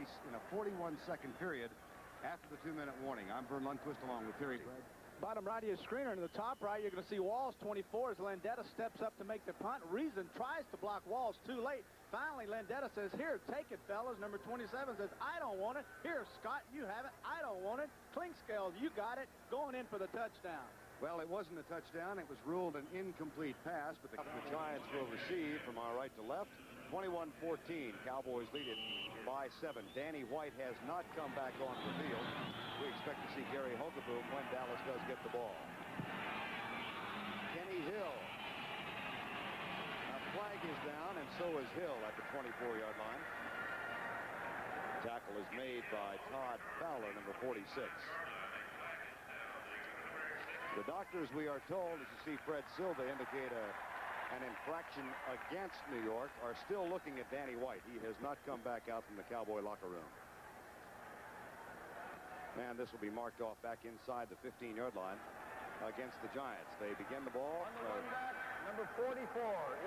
twice in a 41-second period after the 2-minute warning. I'm Vern Lundquist along with Terry. Bottom right of your screen, or in the top right, you're going to see Walls 24 as Landeta steps up to make the punt. Reason tries to block Walls, too late. Finally, Landeta says, here, take it, fellas. Number 27 says, I don't want it. Here, Scott, you have it. I don't want it. Clinkscales, you got it. Going in for the touchdown. Well, it wasn't a touchdown. It was ruled an incomplete pass, but the Giants will receive from our right to left. 21-14. Cowboys lead it by 7. Danny White has not come back on the field. We expect to see Gary Hogeboom when Dallas does get the ball. Kenny Hill. A flag is down, and so is Hill at the 24-yard line. Tackle is made by Todd Fowler, number 46. The doctors, we are told, as you see Fred Silva indicate an infraction against New York, are still looking at Danny White. He has not come back out from the Cowboy locker room. And this will be marked off back inside the 15-yard line against the Giants. They begin the ball. On the run back, number 44,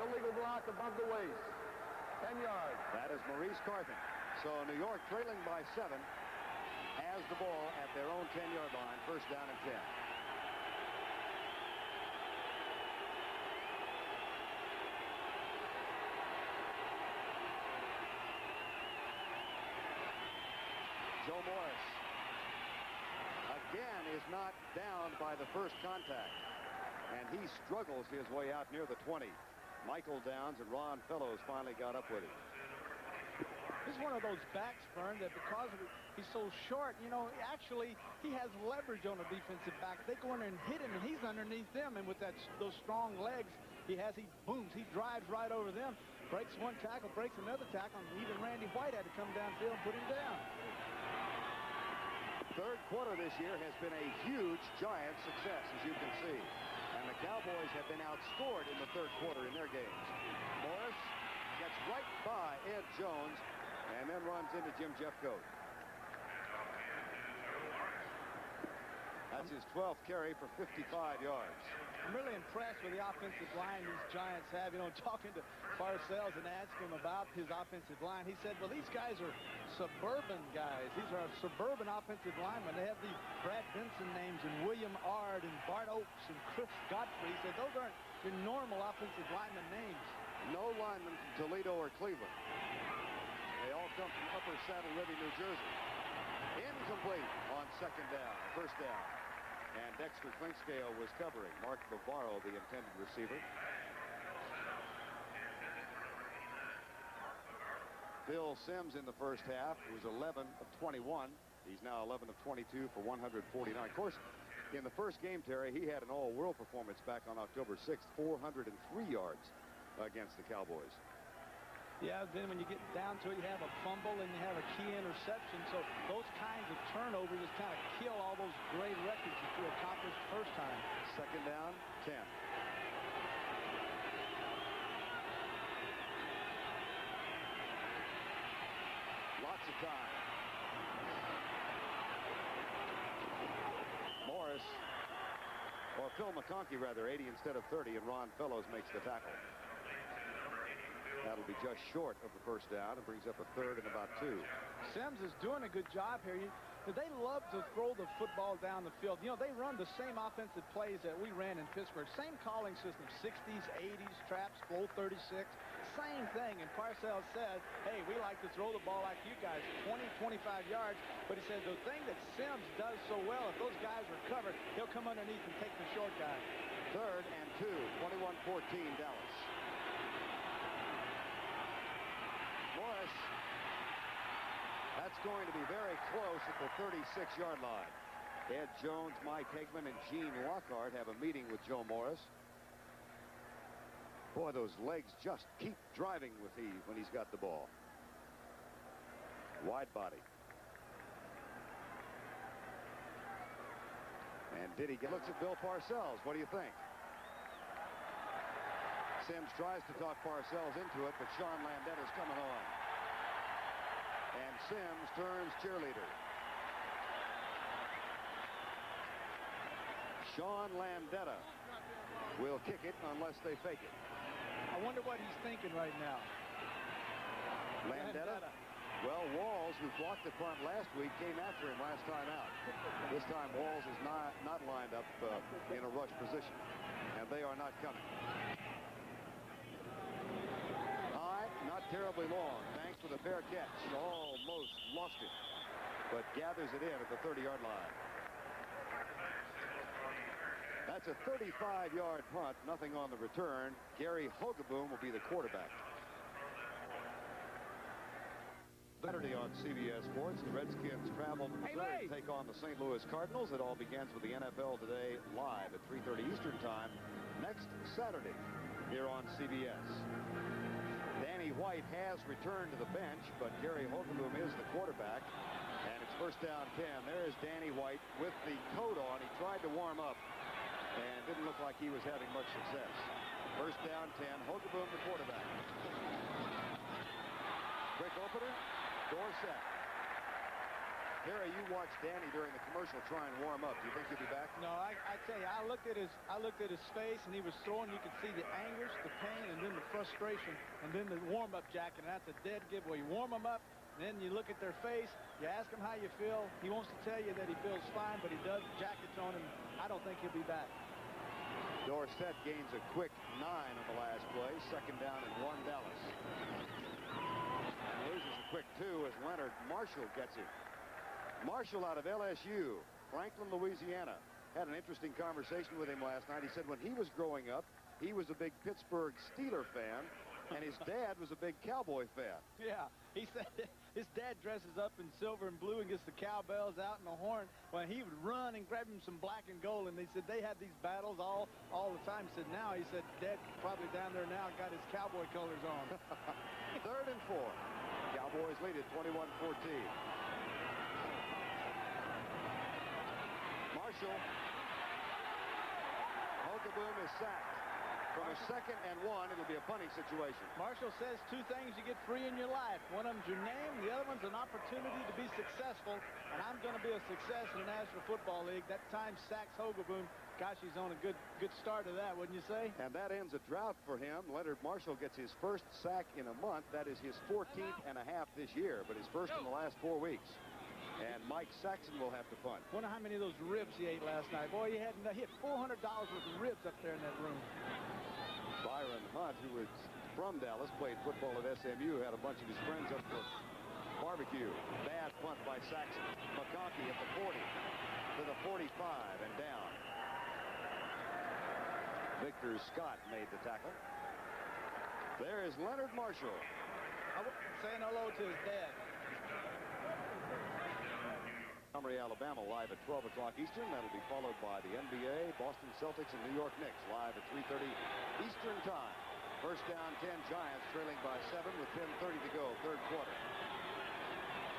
illegal block above the waist. 10 yards. That is Maurice Carthen. So New York, trailing by 7, has the ball at their own 10-yard line, first down and 10. Joe Morris again is not down by the first contact, and he struggles his way out near the 20. Michael Downs and Ron Fellows finally got up with him. He's one of those backs, Vern, that because he's so short, you know, actually he has leverage on a defensive back. They go in there and hit him, and he's underneath them, and with those strong legs he booms. He drives right over them, breaks one tackle, breaks another tackle, and even Randy White had to come downfield and put him down. Third quarter this year has been a huge Giant success, as you can see. And the Cowboys have been outscored in the third quarter in their games. Morris gets right by Ed Jones and then runs into Jim Jeffcoat. That's his 12th carry for 55 yards. I'm really impressed with the offensive line these Giants have. You know, talking to Parcells and asking him about his offensive line, he said, well, these guys are suburban guys. These are suburban offensive linemen. They have these Brad Benson names and William Ard and Bart Oakes and Chris Godfrey. He said, those aren't your normal offensive lineman names. No linemen from Toledo or Cleveland. They all come from Upper Saddle River, New Jersey. Incomplete on second down, first down. And Dexter Clinkscale was covering. Mark Bavaro, the intended receiver. Bill Sims in the first half was 11 of 21. He's now 11 of 22 for 149. Of course, in the first game, Terry, he had an all-world performance back on October 6th, 403 yards against the Cowboys. Yeah, then when you get down to it, you have a fumble and you have a key interception. So those kinds of turnovers just kind of kill all those great records that you accomplished first time. Second down, 10. Lots of time. Morris, or Phil McConkey rather, 80 instead of 30, and Ron Fellows makes the tackle. That'll be just short of the first down. It brings up a third and about 2. Sims is doing a good job here. They love to throw the football down the field. You know, they run the same offensive plays that we ran in Pittsburgh. Same calling system, 60s, 80s, traps, flow 36. Same thing. And Parcells says, hey, we like to throw the ball like you guys, 20, 25 yards. But he said the thing that Sims does so well, if those guys are covered, he'll come underneath and take the short guy. Third and 2, 21-14 Dallas. Morris, that's going to be very close at the 36-yard line. Ed Jones, Mike Hegman, and Gene Lockhart have a meeting with Joe Morris. Boy, those legs just keep driving with when he's got the ball. Wide body. And looks at Bill Parcells. What do you think? Sims tries to talk Parcells into it, but Sean Landetta's coming on. And Sims turns cheerleader. Sean Landeta will kick it unless they fake it. I wonder what he's thinking right now. Landeta? Well, Walls, who blocked the punt last week, came after him last time out. This time, Walls is not lined up in a rush position, and they are not coming. High, not terribly long. Banks with a fair catch. Almost lost it, but gathers it in at the 30-yard line. That's a 35-yard punt, nothing on the return. Gary Hogeboom will be the quarterback. Saturday on CBS Sports, the Redskins travel to Missouri to take on the St. Louis Cardinals. It all begins with the NFL Today live at 3:30 Eastern Time next Saturday here on CBS. Danny White has returned to the bench, but Gary Hogeboom is the quarterback. And it's first down 10. There is Danny White with the coat on. He tried to warm up and didn't look like he was having much success. First down 10. Hogeboom, the quarterback. Quick opener. Dorsett. Harry, you watched Danny during the commercial try and warm up. Do you think he'll be back? No, I tell you, I looked at his face, and he was throwing. You could see the anguish, the pain, and then the frustration, and then the warm-up jacket. And that's a dead giveaway. You warm them up, and then you look at their face. You ask him how you feel. He wants to tell you that he feels fine, but he does. Jacket's on him. I don't think he'll be back. Dorsett gains a quick 9 on the last play. Second down and 1 Dallas. And loses a quick 2 as Leonard Marshall gets him. Marshall out of LSU, Franklin, Louisiana. Had an interesting conversation with him last night. He said when he was growing up, he was a big Pittsburgh Steelers fan, and his dad was a big Cowboy fan. Yeah, he said his dad dresses up in silver and blue and gets the cowbells out and the horn. Well, he would run and grab him some black and gold, and they said they had these battles all the time. He said now, he said, Dad probably down there now got his cowboy colors on. 3rd and 4. Cowboys lead it 21-14. Marshall. Hogeboom is sacked. From a 2nd and 1, it'll be a punting situation. Marshall says 2 things you get free in your life. One of them's your name, the other one's an opportunity to be successful. And I'm going to be a success in the National Football League. That time sacks Hogeboom. Gosh, he's on a good start of that, wouldn't you say? And that ends a drought for him. Leonard Marshall gets his first sack in a month. That is his 14th and a half this year, but his first in the last 4 weeks. And Mike Saxon will have to punt. Wonder how many of those ribs he ate last night. Boy, he hit $400 worth of ribs up there in that room. Byron Hunt, who was from Dallas, played football at SMU, had a bunch of his friends up for barbecue. Bad punt by Saxon. McConkey at the 40 to the 45 and down. Victor Scott made the tackle. There is Leonard Marshall. Saying hello to his dad. Montgomery, Alabama, live at 12 o'clock Eastern. That'll be followed by the NBA, Boston Celtics, and New York Knicks, live at 3:30 Eastern Time. First down 10, Giants trailing by 7 with 10:30 to go, 3rd quarter.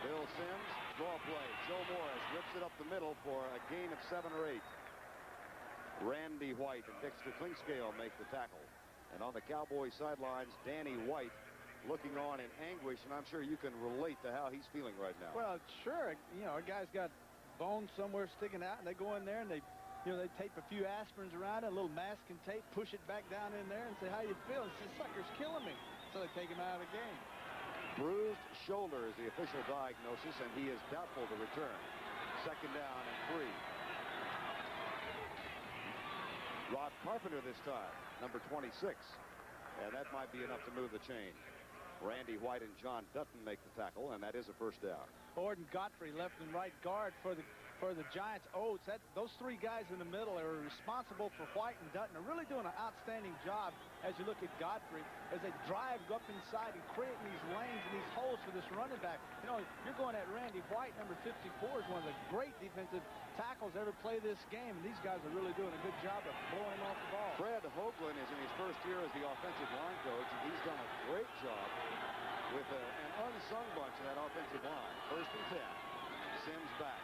Bill Sims, draw play. Joe Morris rips it up the middle for a gain of 7 or 8. Randy White and Dexter Klingscale make the tackle. And on the Cowboys sidelines, Danny White looking on in anguish, and I'm sure you can relate to how he's feeling right now. Well, sure. You know, a guy's got bones somewhere sticking out, and they go in there and they tape a few aspirins around it, a little masking tape, push it back down in there and say, how you feel? And say, sucker's killing me. So they take him out of the game. Bruised shoulder is the official diagnosis, and he is doubtful to return. 2nd down and 3. Rod Carpenter this time, number 26. And that might be enough to move the chain. Randy White and John Dutton make the tackle, and that is a first down. Ord and Godfrey, left and right guard for the Giants. Oates, those 3 guys in the middle are responsible for White and Dutton. Are really doing an outstanding job as you look at Godfrey as they drive up inside and creating these lanes and these holes for this running back. You know, you're going at Randy White, number 54, is one of the great defensive tackles ever play this game, and these guys are really doing a good job of blowing off the ball. Fred Hoagland is in his first year as the offensive line coach, and he's done a great job with an unsung bunch of that offensive line. 1st and 10. Sims back.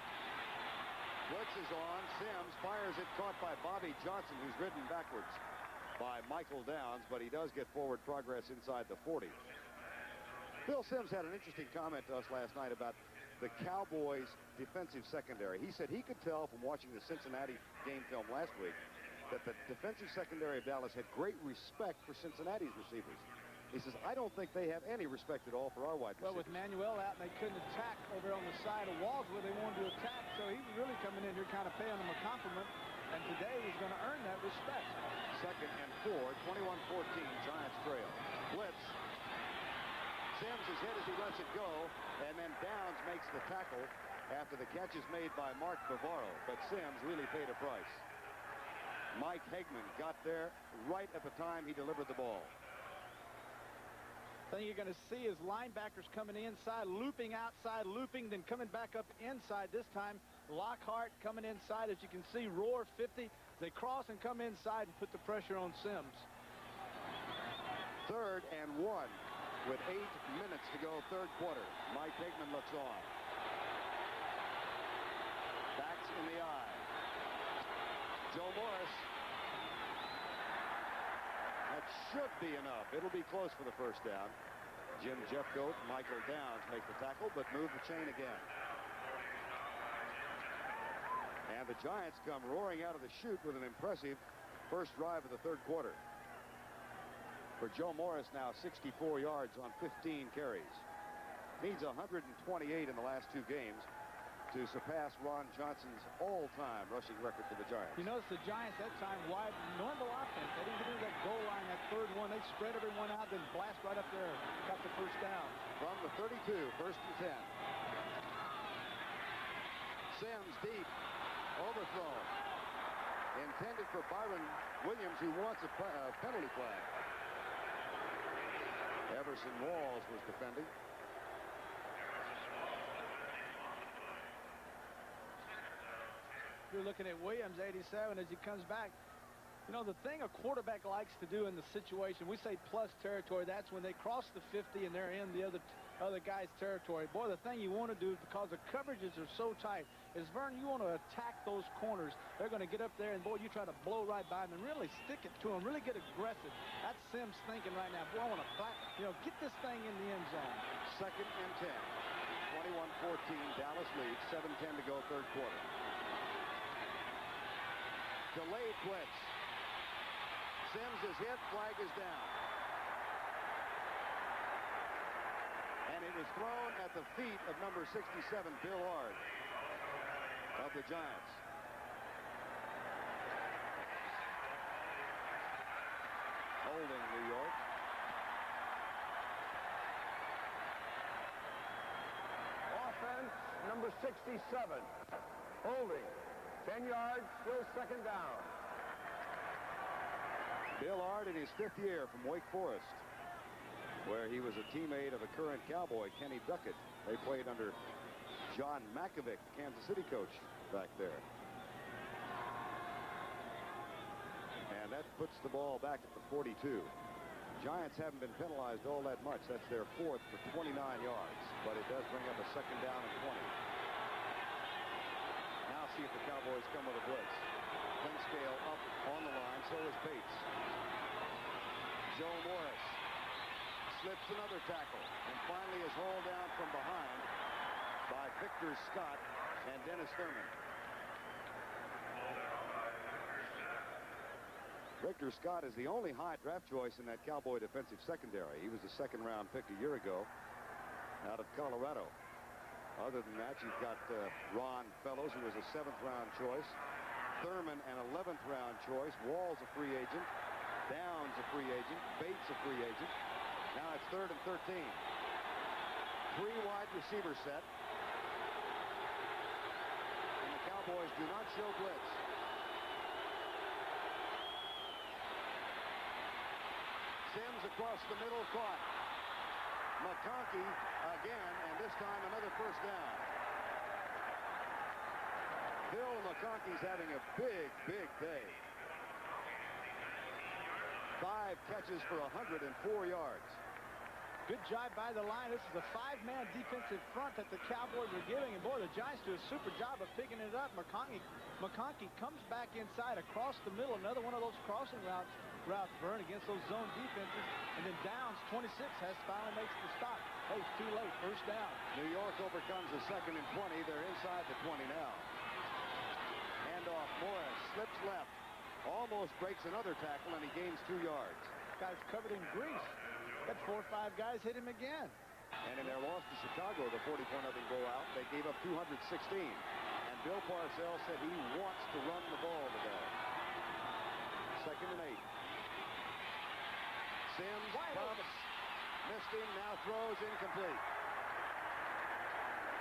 Blitz is on. Sims fires it, caught by Bobby Johnson, who's ridden backwards by Michael Downs, but he does get forward progress inside the 40. Bill Sims had an interesting comment to us last night about the Cowboys' defensive secondary. He said he could tell from watching the Cincinnati game film last week that the defensive secondary of Dallas had great respect for Cincinnati's receivers. He says, I don't think they have any respect at all for our wide receivers. Well, with Manuel out, and they couldn't attack over on the side of walls where they wanted to attack, so he was really coming in here kind of paying them a compliment, and today he's going to earn that respect. 2nd and 4, 21-14, Giants trail. Blitz. Sims is hit as he lets it go, and then Downs makes the tackle after the catch is made by Mark Bavaro, but Sims really paid a price. Mike Hegman got there right at the time he delivered the ball. Thing you're going to see is linebackers coming inside, looping outside, looping, then coming back up inside this time. Lockhart coming inside, as you can see, roar 50. They cross and come inside and put the pressure on Sims. 3rd and 1 with 8 minutes to go, 3rd quarter. Mike Hegman looks on. Backs in the eye. Joe Morris. That should be enough. It'll be close for the first down. Jim Jeffcoat, Michael Downs make the tackle, but move the chain again. And the Giants come roaring out of the chute with an impressive first drive of the 3rd quarter. For Joe Morris, now 64 yards on 15 carries. Needs 128 in the last 2 games to surpass Ron Johnson's all-time rushing record for the Giants. You notice the Giants that time wide, normal offense. They didn't get into that goal line, that 3rd one. They spread everyone out, then blast right up there. Got the first down. From the 32, 1st and 10. Sims deep. Overthrown. Intended for Byron Williams, who wants a penalty flag. Everson Walls was defending. You're looking at Williams, 87, as he comes back. You know, the thing a quarterback likes to do in the situation, we say plus territory, that's when they cross the 50 and they're in the other guy's territory. Boy, the thing you want to do, because the coverages are so tight, is, Vern, you want to attack those corners. They're going to get up there, and, boy, you try to blow right by them and really stick it to them, really get aggressive. That's Sims thinking right now. Boy, I want to back, get this thing in the end zone. 2nd and 10. 21-14, Dallas leads. 7:10 to go, 3rd quarter. Delayed blitz. Sims is hit, flag is down. And it was thrown at the feet of number 67, Bill Ard, of the Giants. Holding New York. Offense, number 67. Holding. 10 yards, still 2nd down. Bill Ard in his 5th year from Wake Forest, where he was a teammate of a current Cowboy, Kenny Duckett. They played under John Makovic, the Kansas City coach, back there. And that puts the ball back at the 42. Giants haven't been penalized all that much. That's their 4th for 29 yards, but it does bring up a 2nd down and 20. Now see if the Cowboys come with a blitz. Clinkscale up on the line, so is Bates. Joe Morris slips another tackle and finally is hauled down from behind by Victor Scott and Dennis Thurman. Victor Scott is the only high draft choice in that Cowboy defensive secondary. He was a 2nd-round pick a year ago out of Colorado. Other than that, you've got Ron Fellows, who was a 7th-round choice. Thurman, an 11th-round choice. Wall's a free agent. Downs a free agent. Bates a free agent. Now it's 3rd and 13. 3 wide receiver set. And the Cowboys do not show blitz. Sims across the middle, caught. McConkey again, and this time another first down. Bill McConkey's having a big, big day. 5 catches for 104 yards. Good job by the line. This is a 5-man defensive front that the Cowboys are giving. And, boy, the Giants do a super job of picking it up. McConkey comes back inside across the middle. Another one of those crossing routes, Vern, against those zone defenses. And then Downs, 26, finally makes the stop. Hey, it's too late. First down. New York overcomes the 2nd and 20. They're inside the 20 now. Handoff. Morris slips left. Almost breaks another tackle, and he gains 2 yards. Guy's covered in grease. That 4 or 5 guys hit him again. And in their loss to Chicago, the 44-0 blowout, they gave up 216. And Bill Parcells said he wants to run the ball today. 2nd and 8. Sims pumps, missed him, now throws incomplete.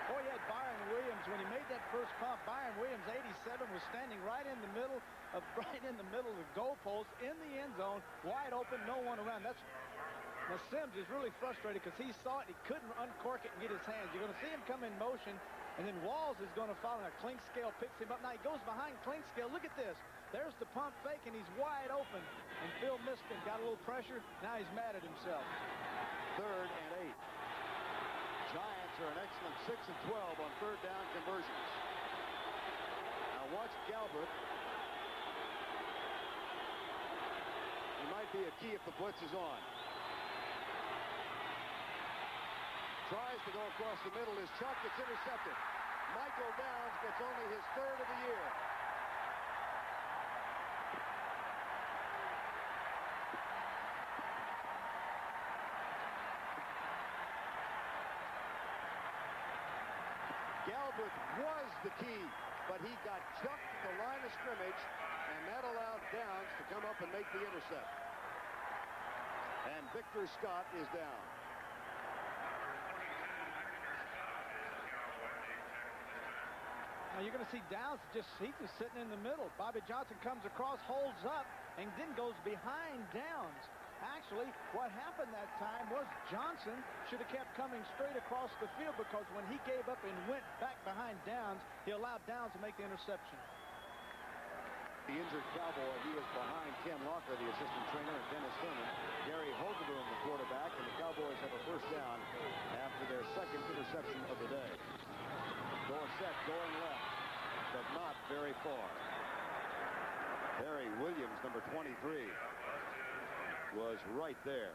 Boy, he had Byron Williams when he made that first pump. Byron Williams, 87, was standing right in the middle of the goalpost in the end zone, wide open, no one around. Now Sims is really frustrated because he saw it, he couldn't uncork it and get his hands. You're going to see him come in motion, and then Walls is going to follow. Now Clinkscale picks him up. Now he goes behind Clinkscale. Look at this. There's the pump fake, and he's wide open. And Phil missed him. Got a little pressure. Now he's mad at himself. 3rd and 8. Giants are an excellent 6 and 12 on 3rd down conversions. Now watch Galbreath. He might be a key if the blitz is on. Tries to go across the middle. His shot gets intercepted. Michael Downs gets only his 3rd of the year. Galbreath was the key, but he got jumped at the line of scrimmage, and that allowed Downs to come up and make the intercept. And Victor Scott is down. Now you're going to see Downs he's just sitting in the middle. Bobby Johnson comes across, holds up, and then goes behind Downs. Actually, what happened that time was Johnson should have kept coming straight across the field, because when he gave up and went back behind Downs, he allowed Downs to make the interception. The injured Cowboy, he was behind Ken Locker, the assistant trainer, and Dennis Thurman. Gary Hogeboom, the quarterback, and the Cowboys have a 1st down after their 2nd interception of the day. Dorsett going left, but not very far. Harry Williams, number 23, was right there.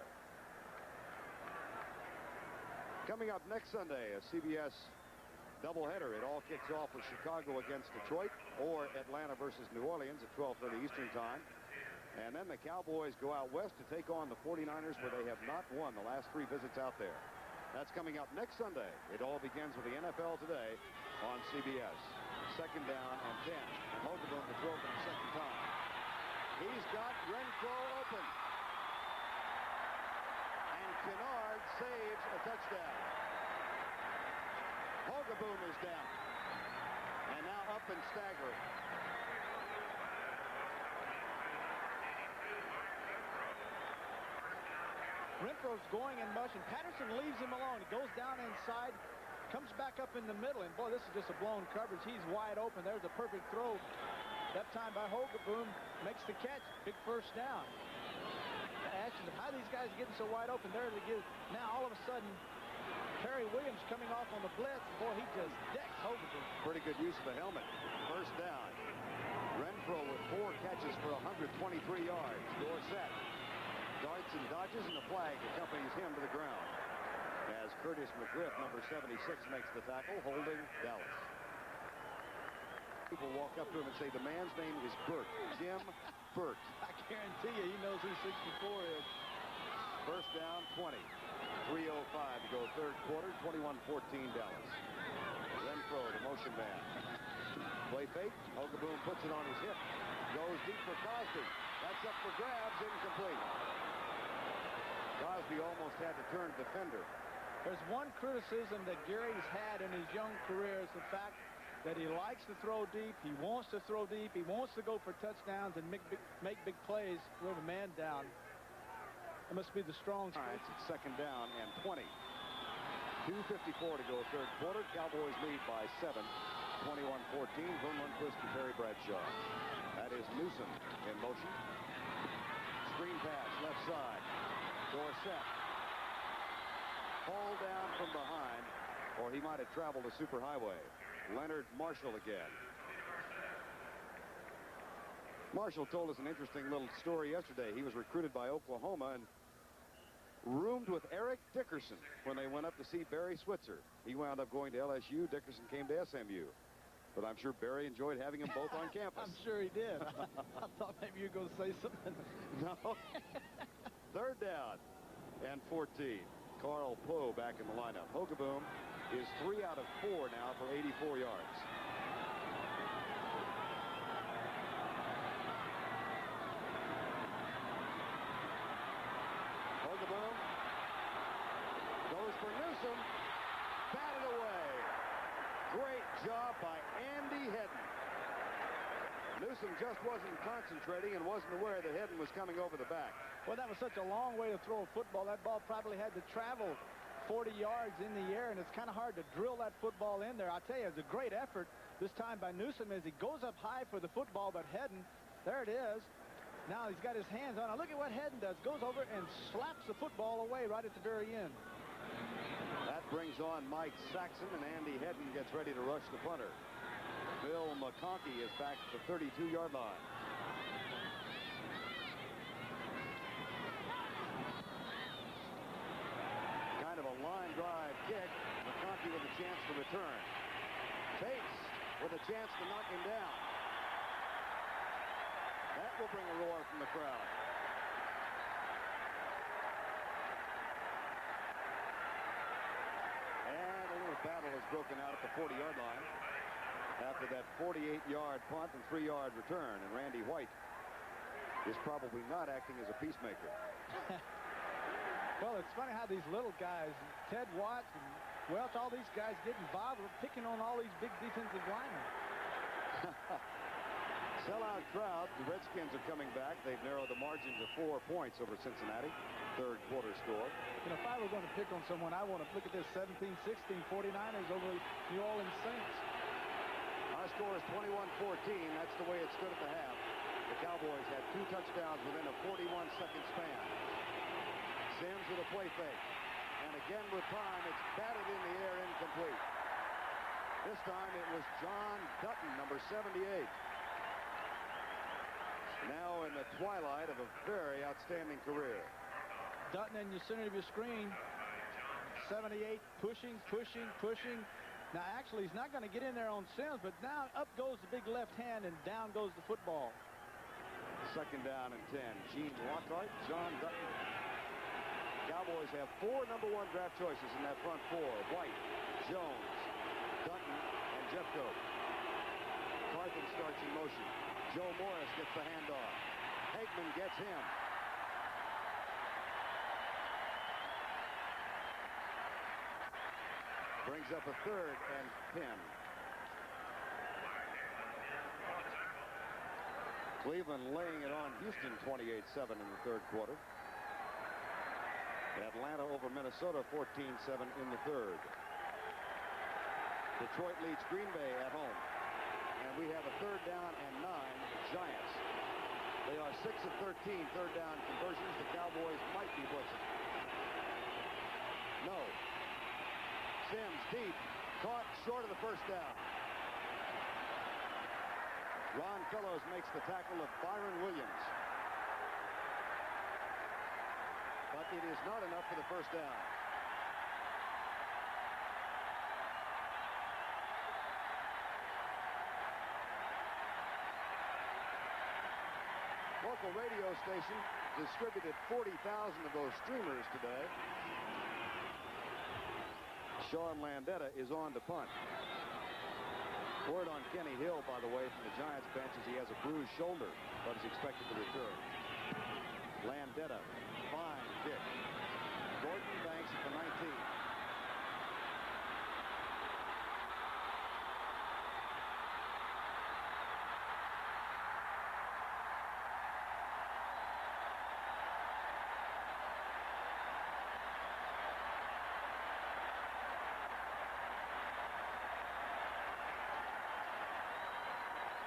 Coming up next Sunday, a CBS doubleheader. It all kicks off with Chicago against Detroit, or Atlanta versus New Orleans at 12:30 Eastern time. And then the Cowboys go out west to take on the 49ers, where they have not won the last 3 visits out there. That's coming up next Sunday. It all begins with the NFL Today on CBS. 2nd down and 10. And Hogeboom to throw for the 2nd time. He's got Renfro open. And Kennard saves a touchdown. Hogeboom is down. And now up and staggering. Renfro's going in motion. Patterson leaves him alone. He goes down inside, comes back up in the middle, and boy, this is just a blown coverage. He's wide open. There's a perfect throw. That time by Hogeboom, makes the catch. Big 1st down. Asking how these guys are getting so wide open. There to give. Now all of a sudden, Terry Williams coming off on the blitz. Boy, he just decks Hogeboom. Pretty good use of the helmet. 1st down. Renfro with 4 catches for 123 yards. Dorsett darts and dodges, and the flag accompanies him to the ground as Curtis McGriff, number 76, makes the tackle, holding Dallas. People walk up to him and say, the man's name is Burt. Jim Burt. I guarantee you he knows who 64 is. 1st down, 20. 3:05 to go 3rd quarter, 21-14 Dallas. Renfro, the motion man. Play fake. Hogeboom puts it on his hip. Goes deep for Cosby. That's up for grabs, incomplete. Cosby almost had to turn defender. There's one criticism that Gary's had in his young career, is the fact that he likes to throw deep. He wants to throw deep. He wants to go for touchdowns and make big plays with a man down. That must be the strong side. It's 2nd down and 20. 2:54 to go 3rd quarter. Cowboys lead by 7. 21-14. Vern Lundquist and Terry Bradshaw. That is Newsome in motion. Screen pass left side. Dorsett. Hauled down from behind, or he might have traveled a superhighway. Leonard Marshall again. Marshall told us an interesting little story yesterday. He was recruited by Oklahoma and roomed with Eric Dickerson when they went up to see Barry Switzer. He wound up going to LSU. Dickerson came to SMU. But I'm sure Barry enjoyed having them both on campus. I'm sure he did. I thought maybe you were going to say something. No. 3rd down. and 14. Carl Poe back in the lineup. Hogeboom is 3 out of 4 now for 84 yards. Hogeboom goes for Newsome. Batted away. Great job by Andy Hedden. Newsome just wasn't concentrating and wasn't aware that Hedden was coming over the back. Well, that was such a long way to throw a football. That ball probably had to travel 40 yards in the air, and it's kind of hard to drill that football in there. I'll tell you, it's a great effort this time by Newsome as he goes up high for the football, but Hedden, there it is. Now he's got his hands on it. Look at what Hedden does. Goes over and slaps the football away right at the very end. That brings on Mike Saxon, and Andy Hedden gets ready to rush the punter. Bill McConkey is back at the 32-yard line. Kind of a line drive kick. McConkey with a chance to return. Bates with a chance to knock him down. That will bring a roar from the crowd. And a little battle is broken out at the 40-yard line after that 48-yard punt and 3-yard return. And Randy White is probably not acting as a peacemaker. Well, it's funny how these little guys, Ted Watts and Welch, all these guys get involved with picking on all these big defensive linemen. Sellout crowd. The Redskins are coming back. They've narrowed the margin to 4 points over Cincinnati. Third quarter score. You know, if I were going to pick on someone, I want to look at this 17-16 49ers over New Orleans Saints. Our score is 21-14. That's the way it stood at the half. The Cowboys had 2 touchdowns within a 41-second span. Sims with a play fake. And again with time, it's batted in the air, incomplete. This time it was John Dutton, number 78. Now in the twilight of a very outstanding career. Dutton in the center of your screen. 78, pushing. Now, actually, he's not going to get in there on Sims, but now up goes the big left hand, and down goes the football. Second down and 10. Gene Lockhart, John Dutton. Cowboys have 4 number 1 draft choices in that front 4. White, Jones, Dutton, and Jeffcoat. Carthen starts in motion. Joe Morris gets the handoff. Hagman gets him. Brings up a 3rd and 10. Cleveland laying it on Houston 28-7 in the 3rd quarter. Atlanta over Minnesota 14-7 in the 3rd. Detroit leads Green Bay at home. And we have a 3rd down and 9. Giants. They are 6 of 13 3rd down conversions. The Cowboys might be blitzing. No. Sims deep. Caught short of the 1st down. Ron Fellows makes the tackle of Byron Williams. But it is not enough for the 1st down. Local radio station distributed 40,000 of those streamers today. Sean Landeta is on to punt. Word on Kenny Hill, by the way, from the Giants bench is he has a bruised shoulder, but is expected to return. Landeta, fine kick. Gordon Banks at the 19.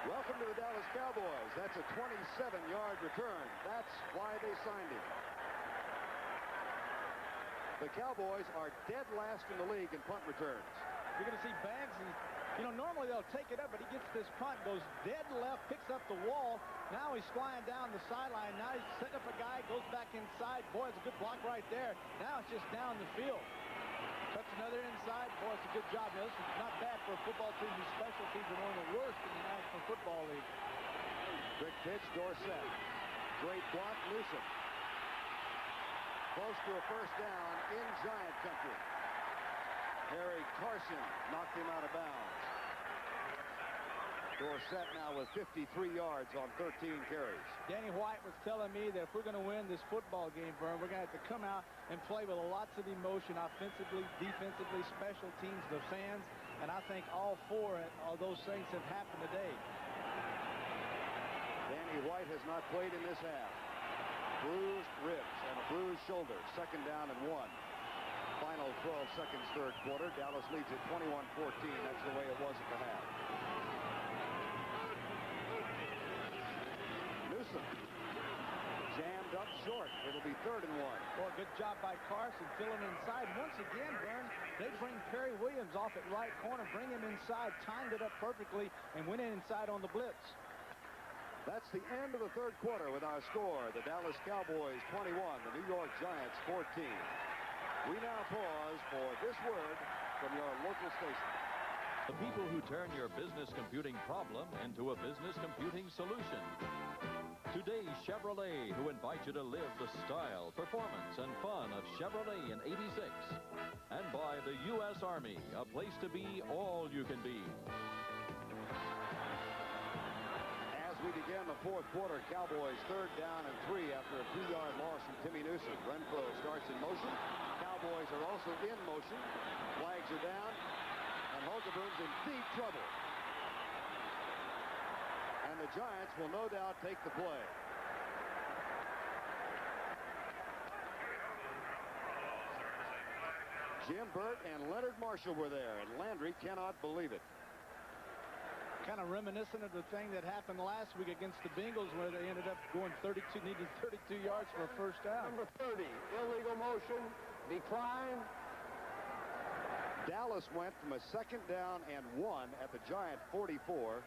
Welcome to the Dallas Cowboys. That's a 27-yard return. That's why they signed him. The Cowboys are dead last in the league in punt returns. You're going to see Banks, and, you know, normally they'll take it up, but he gets this punt, goes dead left, picks up the wall. Now he's flying down the sideline. Now he's setting up a guy, goes back inside. Boy, it's a good block right there. Now it's just down the field. Cuts another inside. Boy, it's a good job. Now, this is not bad for a football team whose special teams are one of the worst in the National Football League. Quick pitch, Dorsett. Great block, Newsome. Close to a first down in Giant country. Harry Carson knocked him out of bounds. Dorsett now with 53 yards on 13 carries. Danny White was telling me that if we're going to win this football game, Vern, we're going to have to come out and play with lots of emotion, offensively, defensively, special teams, the fans, and I think all four of those things have happened today. Danny White has not played in this half. Bruised ribs and a bruised shoulder. Second down and 1. Final 12 seconds, third quarter. Dallas leads at 21-14. That's the way it was at the half. Newsome jammed up short. It'll be 3rd and 1. Boy, good job by Carson filling inside. Once again, Vern, they bring Perry Williams off at right corner, bring him inside, timed it up perfectly, and went inside on the blitz. That's the end of the third quarter with our score. The Dallas Cowboys 21, the New York Giants 14. We now pause for this word from your local station. The people who turn your business computing problem into a business computing solution. Today's Chevrolet, who invite you to live the style, performance, and fun of Chevrolet in '86. And by the U.S. Army, a place to be all you can be. As we begin the fourth quarter, Cowboys 3rd down and 3 after a 2-yard loss from Timmy Newsome. Renfro starts in motion. Cowboys are also in motion. Flags are down. And Hogeboom's in deep trouble. And the Giants will no doubt take the play. Jim Burt and Leonard Marshall were there, and Landry cannot believe it. Kind of reminiscent of the thing that happened last week against the Bengals, where they ended up needed 32 yards for a first down. Number 30, illegal motion, decline. Dallas went from a 2nd down and 1 at the Giant 44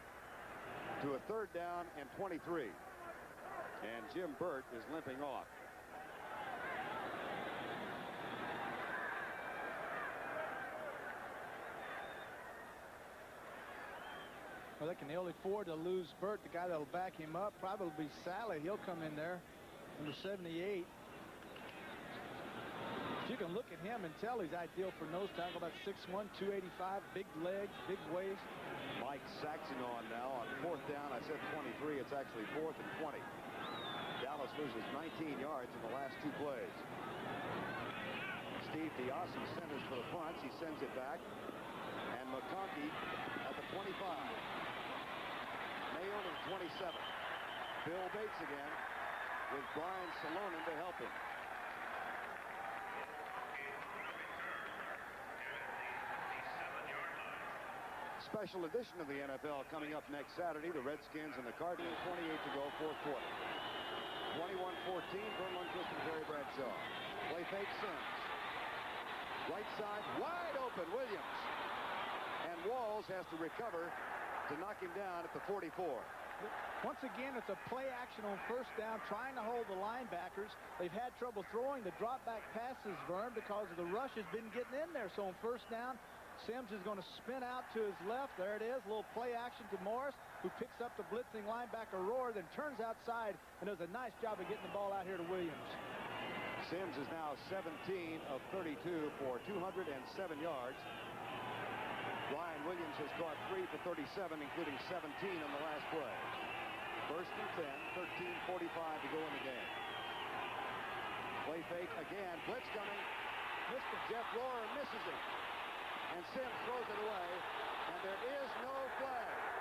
to a 3rd down and 23. And Jim Burt is limping off. Well, they can ill afford to lose Burt, the guy that'll back him up. Probably be Sally. He'll come in there, number 78. You can look at him and tell he's ideal for nose tackle. About 6'1", 285, big legs, big waist. Mike Saxon on now on 4th down. I said 23. It's actually 4th and 20. Dallas loses 19 yards in the last 2 plays. Steve DiOssi centers for the punts. He sends it back. And McConkey at the 25. Mayo to the 27. Bill Bates again with Brian Salonen to help him. Special edition of the NFL coming up next Saturday. The Redskins and the Cardinals. 28 to go, fourth quarter. 21-14. Vern Lundquist and Terry Bradshaw. Play fake Sims. Right side wide open. Williams. And Walls has to recover to knock him down at the 44. Once again, it's a play action on first down, trying to hold the linebackers. They've had trouble throwing the drop back passes, Vern, because of the rush has been getting in there. So on first down, Sims is going to spin out to his left. There it is, a little play action to Morris, who picks up the blitzing linebacker Rohr, then turns outside and does a nice job of getting the ball out here to Williams. Sims is now 17 of 32 for 207 yards. Ryan Williams has caught 3 for 37, including 17 on the last play. First and 10, 13:45 to go in the game. Play fake again, blitz coming. Mr. Jeff Rohr misses it. And Sims throws it away, and there is no flag.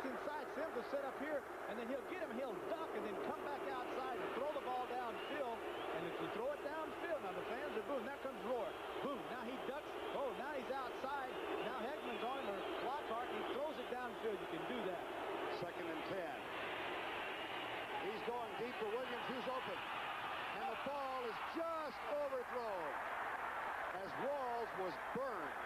Inside, Sims will set up here, and then he'll get him, he'll duck, and then come back outside and throw the ball downfield. And if you throw it downfield, now the fans are booing. There comes Rohr. Boom, now he ducks. Oh, now he's outside. Now Hegman's on him, or Lockhart, and he throws it downfield. You can do that. Second and 10. He's going deep for Williams, who's open. And the ball is just overthrown. as Walls was burned.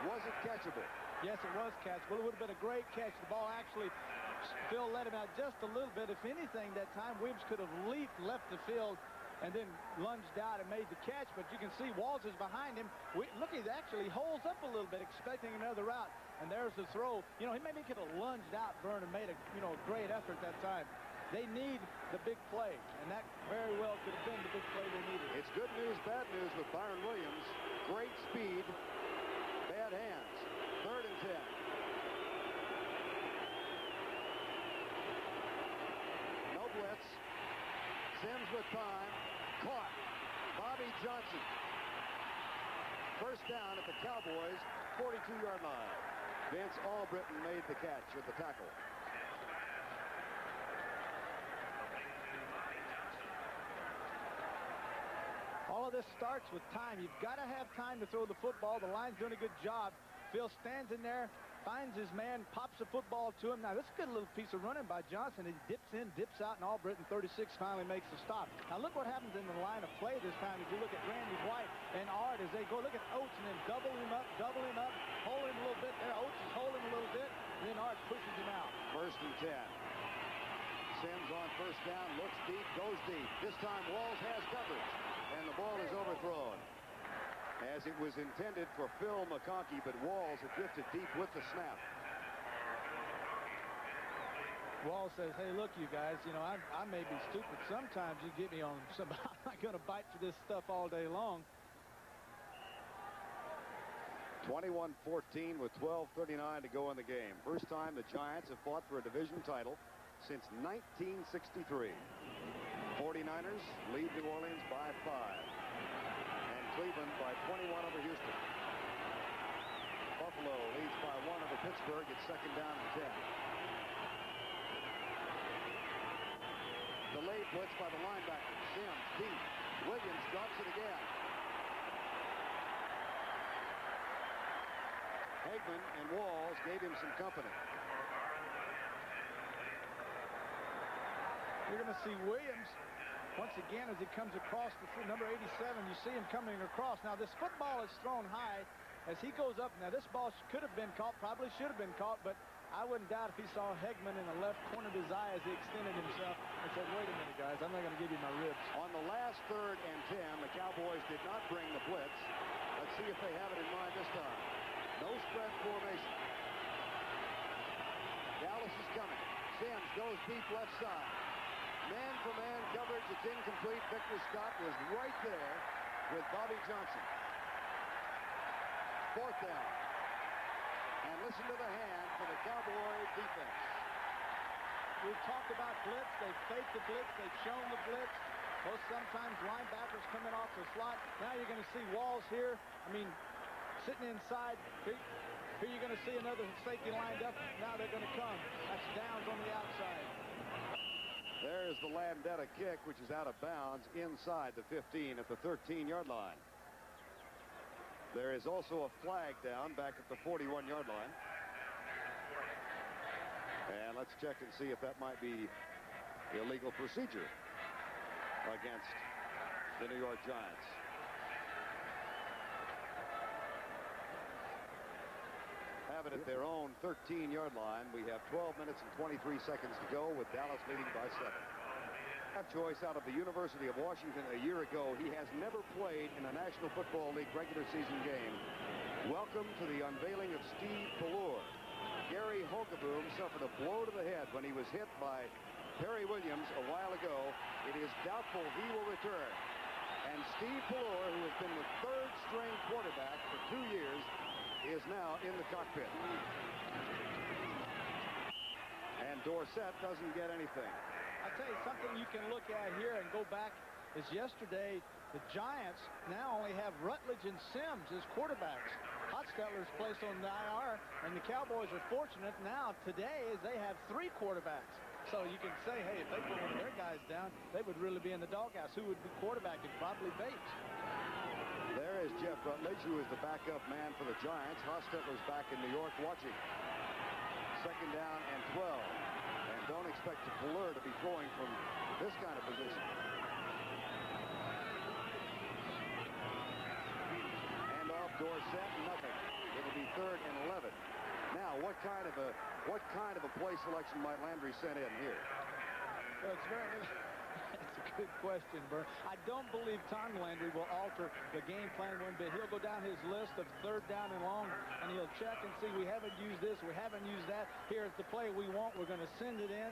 Was it catchable? Yes, it was catchable. It would have been a great catch. The ball actually, Phil let him out just a little bit. If anything, that time Williams could have leaped, left the field, and then lunged out and made the catch. But you can see Walls is behind him. Look, he actually holds up a little bit, expecting another route. And there's the throw. You know, he maybe could have lunged out, Vern, and made a great effort that time. They need the big play, and that very well could have been the big play they needed. It's good news, bad news with Byron Williams. Great speed, bad hands. 3rd and 10. No blitz. Sims with time. Caught. Bobby Johnson. First down at the Cowboys' 42-yard line. Vince Albritton made the catch at the tackle. All of this starts with time. You've got to have time to throw the football. The line's doing a good job. Phil stands in there, finds his man, pops the football to him. Now, this is a good little piece of running by Johnson. He dips in, dips out, and Albritton, 36, finally makes the stop. Now, look what happens in the line of play this time. If you look at Randy White and Art as they go, look at Oates and then double him up, hold him a little bit there. Oates is holding a little bit, and then Art pushes him out. 1st and 10. Sims on first down, looks deep, goes deep. This time Walls has coverage, and the ball is overthrown. As it was intended for Phil McConkey, but Walls had drifted deep with the snap. Walls says, hey, look, you guys, you know, I may be stupid. Sometimes you get me on some. I'm not going to bite for this stuff all day long. 21-14 with 12:39 to go in the game. First time the Giants have fought for a division title since 1963. 49ers lead New Orleans by 5. And Cleveland by 21 over Houston. Buffalo leads by 1 over Pittsburgh. It's 2nd down and 10. Delayed blitz by the linebacker. Sims deep. Williams drops it again. Hagman and Walls gave him some company. You're going to see Williams once again as he comes across the number 87. You see him coming across. Now, this football is thrown high as he goes up. Now, this ball could have been caught, probably should have been caught, but I wouldn't doubt if he saw Hagman in the left corner of his eye as he extended himself and said, wait a minute, guys, I'm not going to give you my ribs. On the last 3rd and 10, the Cowboys did not bring the blitz. Let's see if they have it in mind this time. No spread formation. Dallas is coming. Sims goes deep left side. Man-for-man coverage. It's incomplete. Victor Scott was right there with Bobby Johnson. 4th down. And listen to the hand for the Cowboy defense. We've talked about blitz. They've faked the blitz. They've shown the blitz. Most sometimes linebackers coming off the slot. Now you're going to see Walls here. I mean, sitting inside. Here you're going to see another safety lined up. Now they're going to come. That's Downs on the outside. There's the Landeta kick, which is out of bounds inside the 15 at the 13-yard line. There is also a flag down back at the 41-yard line. And let's check and see if that might be illegal procedure against the New York Giants. Have it at their own 13-yard line. We have 12 minutes and 23 seconds to go with Dallas leading by 7. Choice out of the University of Washington a year ago. He has never played in a National Football League regular season game. Welcome to the unveiling of Steve Pallure. Gary Hogeboom suffered a blow to the head when he was hit by Perry Williams a while ago. It is doubtful he will return. And Steve Pallure, who has been the 3rd-string quarterback for 2 years, is now in the cockpit. And Dorsett doesn't get anything. I'll tell you something you can look at here and go back is yesterday the Giants now only have Rutledge and Sims as quarterbacks. Hotstetler's placed on the IR, and the Cowboys are fortunate now today as they have 3 quarterbacks. So you can say, hey, if they put one of their guys down, they would really be in the doghouse. Who would be quarterbacking? Probably Bates. There is Jeff Rutledge, who is the backup man for the Giants. Hostetler's back in New York watching. 2nd down and 12. And don't expect Pallure to be throwing from this kind of position. Dorsett, nothing. It'll be 3rd and 11. Now, what kind of a play selection might Landry send in here? Well, it's a good question, Bert. I don't believe Tom Landry will alter the game plan one bit. He'll go down his list of 3rd down and long, and he'll check and see, we haven't used this, we haven't used that. Here's the play we want. We're going to send it in,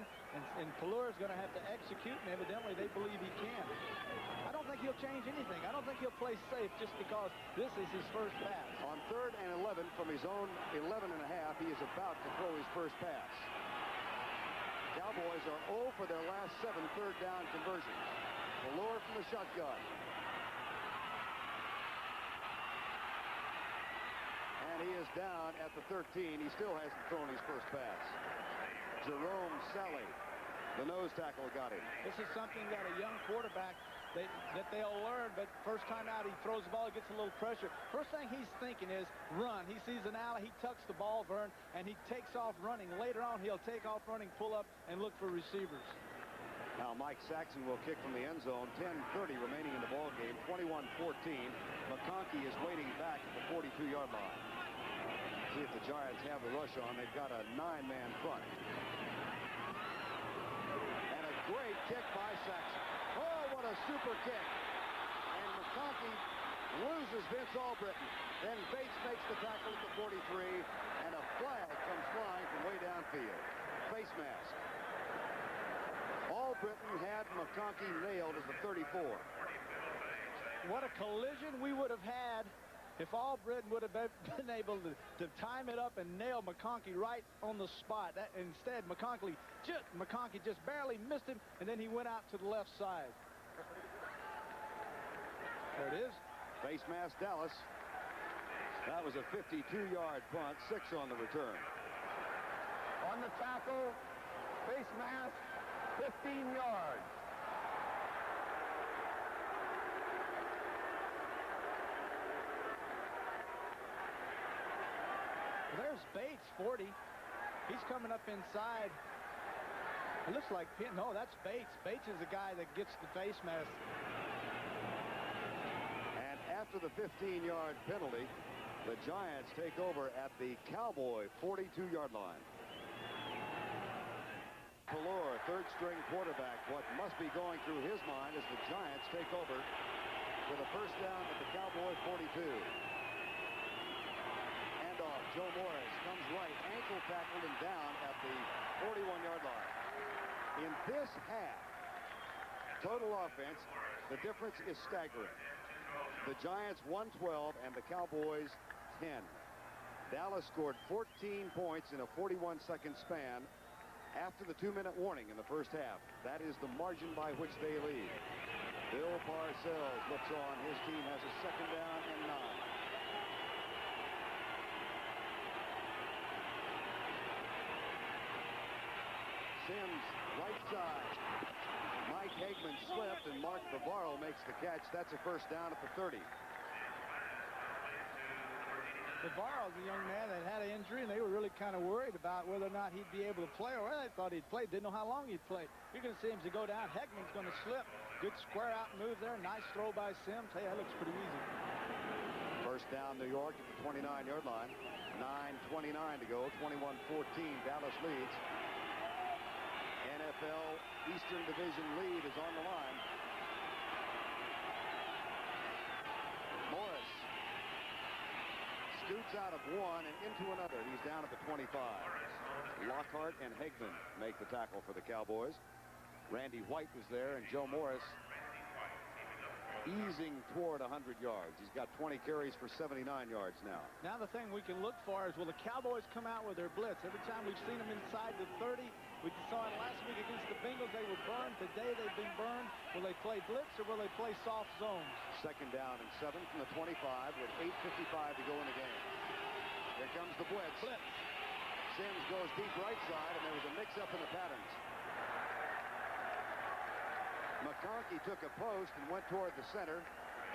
and Pelur's going to have to execute, and evidently they believe he can. I don't think he'll change anything. I don't think he'll play safe just because this is his first pass. On 3rd and 11 from his own 11.5, he is about to throw his first pass. Cowboys are 0 for their last 7 third down conversions. Pelur from the shotgun. And he is down at the 13. He still hasn't thrown his first pass. Jerome Sally, the nose tackle, got him. This is something that a young quarterback that they'll learn, but first time out he throws the ball, he gets a little pressure. First thing he's thinking is run. He sees an alley, he tucks the ball, Vern, and he takes off running. Later on, he'll take off running, pull up, and look for receivers. Now Mike Saxon will kick from the end zone. 10:30 remaining in the ball game. 21-14. McConkey is waiting back at the 42-yard line. See if the Giants have the rush on. They've got a 9-man front. And a great kick by Saxon. Oh, what a super kick. And McConkey loses Vince Albritton. Then Bates makes the tackle at the 43, and a flag comes flying from way downfield. Face mask. Albritton had McConkey nailed at the 34. What a collision we would have had if Albritton would have been able to time it up and nail McConkey right on the spot. Instead, McConkey just barely missed him, and then he went out to the left side. There it is. Face mask Dallas. That was a 52-yard punt, 6 on the return. On the tackle, face mask, 15 yards. There's Bates, 40. He's coming up inside. It looks like, no, that's Bates. Bates is the guy that gets the face mask. And after the 15-yard penalty, the Giants take over at the Cowboy 42-yard line. Pelur, third-string quarterback. What must be going through his mind as the Giants take over with a first down at the Cowboy 42. Handoff. Joe Morris comes right, ankle tackled and down at the 41-yard line. In this half, total offense, the difference is staggering. The Giants 112 and the Cowboys 10. Dallas scored 14 points in a 41-second span after the 2-minute warning in the first half. That is the margin by which they lead. Bill Parcells looks on. His team has a second down and 9. Sims, right side. Mike Hagman slipped, and Mark Bavaro makes the catch. That's a first down at the 30. Bavaro's a young man that had an injury, and they were really kind of worried about whether or not he'd be able to play, or they thought he'd play. Didn't know how long he'd play. You're going to see him to go down. Hagman's going to slip. Good square out move there. Nice throw by Sims. Hey, that looks pretty easy. First down, New York at the 29-yard line. 9:29 to go. 21-14. Dallas leads. NFL Eastern Division lead is on the line. Morris scoots out of one and into another. He's down at the 25. Lockhart and Hagman make the tackle for the Cowboys. Randy White was there, and Joe Morris easing toward 100 yards. He's got 20 carries for 79 yards now. Now the thing we can look for is, will the Cowboys come out with their blitz? Every time we've seen them inside the 30, we saw it last week against the Bengals. They were burned. Today they've been burned. Will they play blitz or will they play soft zones? Second down and 7 from the 25 with 8:55 to go in the game. Here comes the blitz. Sims goes deep right side, and there was a mix-up in the patterns. McConkey took a post and went toward the center,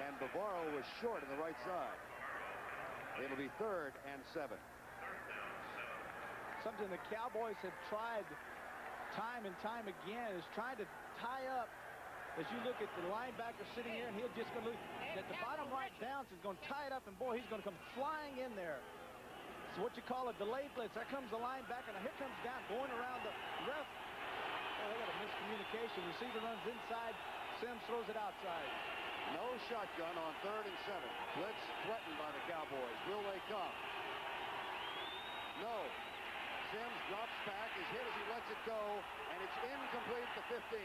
and Bavaro was short on the right side. It'll be 3rd and 7. Something the Cowboys have tried time and time again is trying to tie up as you look at the linebacker sitting here, and he'll just going to look at the bottom right downs is going to tie it up, and boy, he's going to come flying in there. It's what you call a delayed blitz. There comes the linebacker. Now here comes down, going around the ref. Oh, they got a miscommunication. Receiver runs inside. Sims throws it outside. No shotgun on 3rd and 7. Blitz threatened by the Cowboys. Will they come? No. Sims drops back, is hit as he lets it go, and it's incomplete to 15.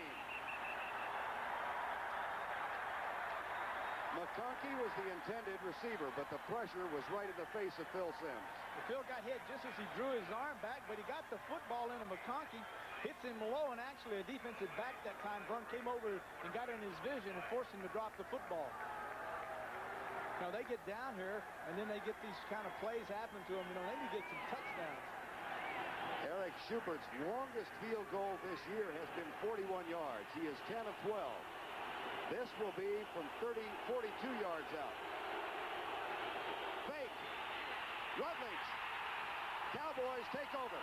McConkey was the intended receiver, but the pressure was right in the face of Phil Sims. Phil got hit just as he drew his arm back, but he got the football into McConkey, hits him low, and actually a defensive back that time, Brun, came over and got in his vision and forced him to drop the football. Now they get down here, and then they get these kind of plays happen to them. You know, then you get some touchdowns. Eric Schubert's longest field goal this year has been 41 yards. He is 10 of 12. This will be from 42 yards out. Fake. Rutledge. Cowboys take over.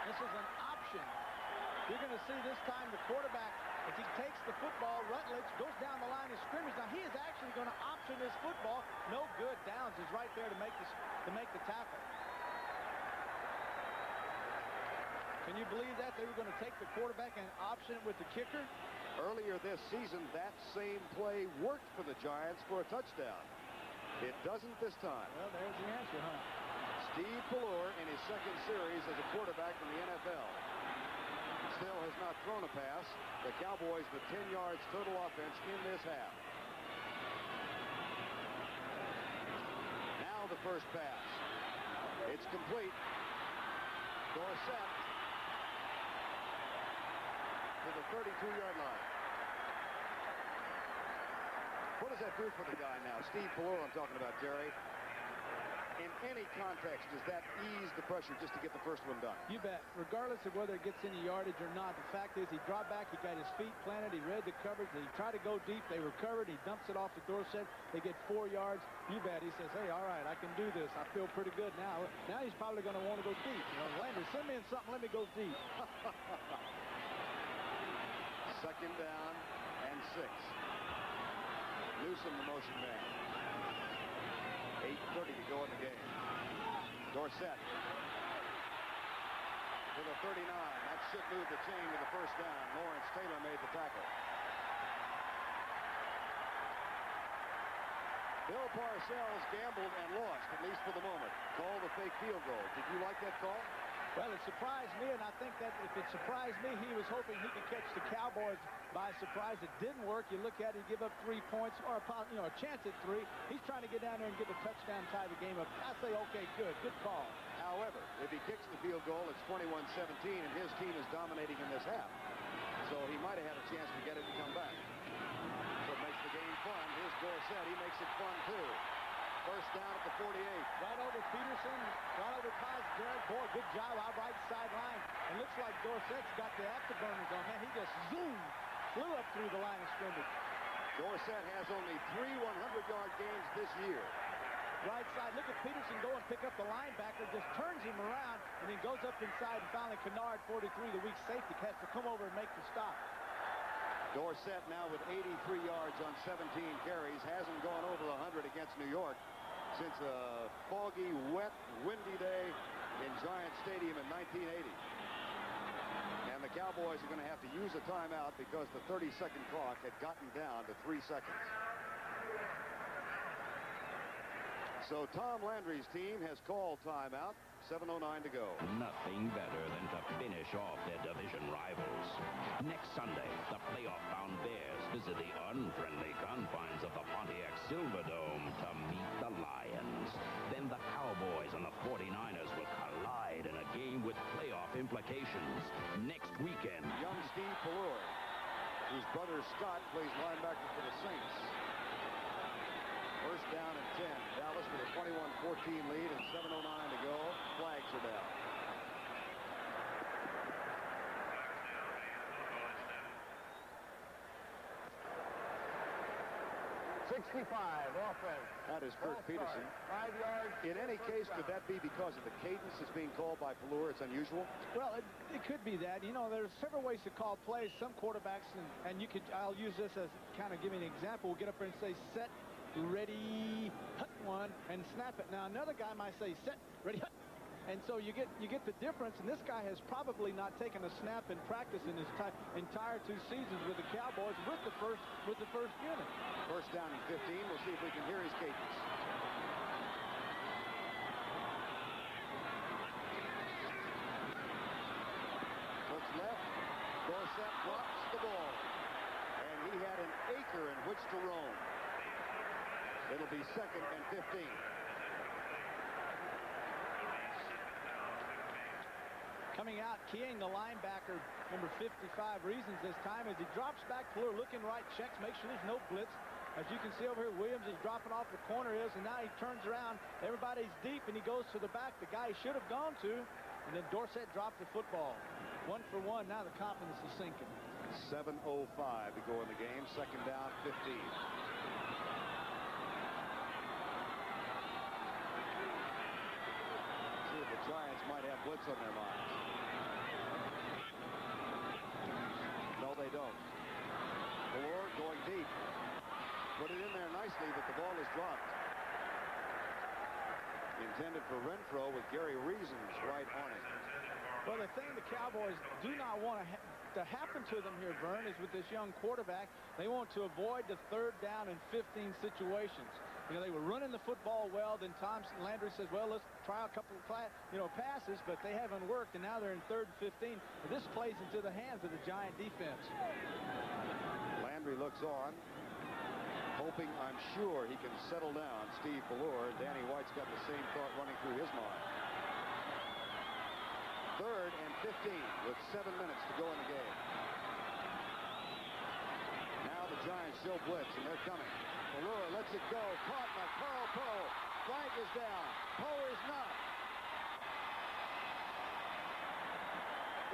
This is an option. You're going to see this time the quarterback, as he takes the football, Rutledge goes down the line of scrimmage. Now he is actually going to option this football. No good. Downs is right there to make the tackle. Can you believe that? They were going to take the quarterback and option it with the kicker? Earlier this season, that same play worked for the Giants for a touchdown. It doesn't this time. Well, there's the answer, huh? Steve Ballure in his second series as a quarterback in the NFL. Still has not thrown a pass. The Cowboys with 10 yards total offense in this half. Now the first pass. It's complete. Dorsett to the 32-yard line. What does that do for the guy now? Steve Ballure I'm talking about, Jerry. In any context, does that ease the pressure just to get the first one done? You bet. Regardless of whether it gets any yardage or not, the fact is he dropped back, he got his feet planted, he read the coverage, he tried to go deep, they recovered, he dumps it off the doorstep, they get 4 yards. You bet. He says, hey, all right, I can do this. I feel pretty good now. Now he's probably going to want to go deep. You know, Landry, send me in something, let me go deep. Second down and 6. Newsome the motion man. 8:30 to go in the game. Dorsett to the 39. That should move the chain to the first down. Lawrence Taylor made the tackle. Bill Parcells gambled and lost, at least for the moment. Called the fake field goal. Did you like that call? Well, it surprised me, and I think that if it surprised me, he was hoping he could catch the Cowboys by surprise. It didn't work. You look at it, give up 3 points, or a chance at 3. He's trying to get down there and get a touchdown, tie the game up. I say, okay, good call. However, if he kicks the field goal, it's 21-17, and his team is dominating in this half. So he might have had a chance to get it and come back. So it makes the game fun. Here's Dorsett. He makes it fun, too. First down at the 48. Right over Peterson, right over Paz. Jared, boy, good job out right sideline. It looks like Dorsett's got the afterburners on. Man, he just flew up through the line of scrimmage. Dorsett has only 3 100-yard games this year. Right side, look at Peterson go and pick up the linebacker, just turns him around, and then goes up inside, and finally Kennard, 43, the weak safety, has to come over and make the stop. Dorsett now with 83 yards on 17 carries. Hasn't gone over 100 against New York since a foggy, wet, windy day in Giant Stadium in 1980. And the Cowboys are going to have to use a timeout because the 30-second clock had gotten down to 3 seconds. So Tom Landry's team has called timeout. 7:09 to go. Nothing better than to finish off their division rivals. Next Sunday, the playoff-bound Bears visit the unfriendly confines of the Pontiac Silverdome to meet the Lions. Then the Cowboys and the 49ers will collide in a game with playoff implications next weekend. Young Steve Ballure, whose brother Scott plays linebacker for the Saints. First down and 10. Dallas with a 21-14 lead and 7:09 to go. Flags are down. 65, offense. That is Kurt Peterson. 5 yards. In any first case, could down. that be because of the cadence that's being called by Pelluer? It's unusual. Well, it could be that. You know, there's several ways to call plays. Some quarterbacks, and you could, I'll use this as kind of giving an example. We'll get up there and say, set, ready, hut one, and snap it. Now, another guy might say, set, ready, hut. And so you get the difference, and this guy has probably not taken a snap in practice in his entire 2 seasons with the Cowboys with the first unit. First down and 15. We'll see if we can hear his cadence. Looks left. Dorsett drops the ball. And he had an acre in which to roam. It'll be 2nd and 15. Coming out, keying the linebacker, number 55, Reasons this time as he drops back. Pelluer looking right, checks, make sure there's no blitz. As you can see over here, Williams is dropping off the corner and now he turns around. Everybody's deep, and he goes to the back, the guy he should have gone to. And then Dorsett dropped the football. 1 for 1. Now the confidence is sinking. 7:05 to go in the game. 2nd down, 15. See if the Giants might have blitz on their minds. No, they don't. Pelluer going deep. Put it in there nicely, but the ball is dropped. Intended for Renfro with Gary Reasons right on it. Well, the thing the Cowboys do not want to happen to them here, Vern, is with this young quarterback, they want to avoid the 3rd down and 15 situations. You know, they were running the football well. Then Landry says, well, let's try a couple of passes, but they haven't worked, and now they're in 3rd and 15. And this plays into the hands of the Giant defense. Landry looks on, hoping, I'm sure, he can settle down Steve Pelluer. Danny White's got the same thought running through his mind. 3rd and 15 with 7 minutes to go in the game. Now the Giants show blitz, and they're coming. Pelluer lets it go. Caught by Carl Poe. Flag is down. Poe is not.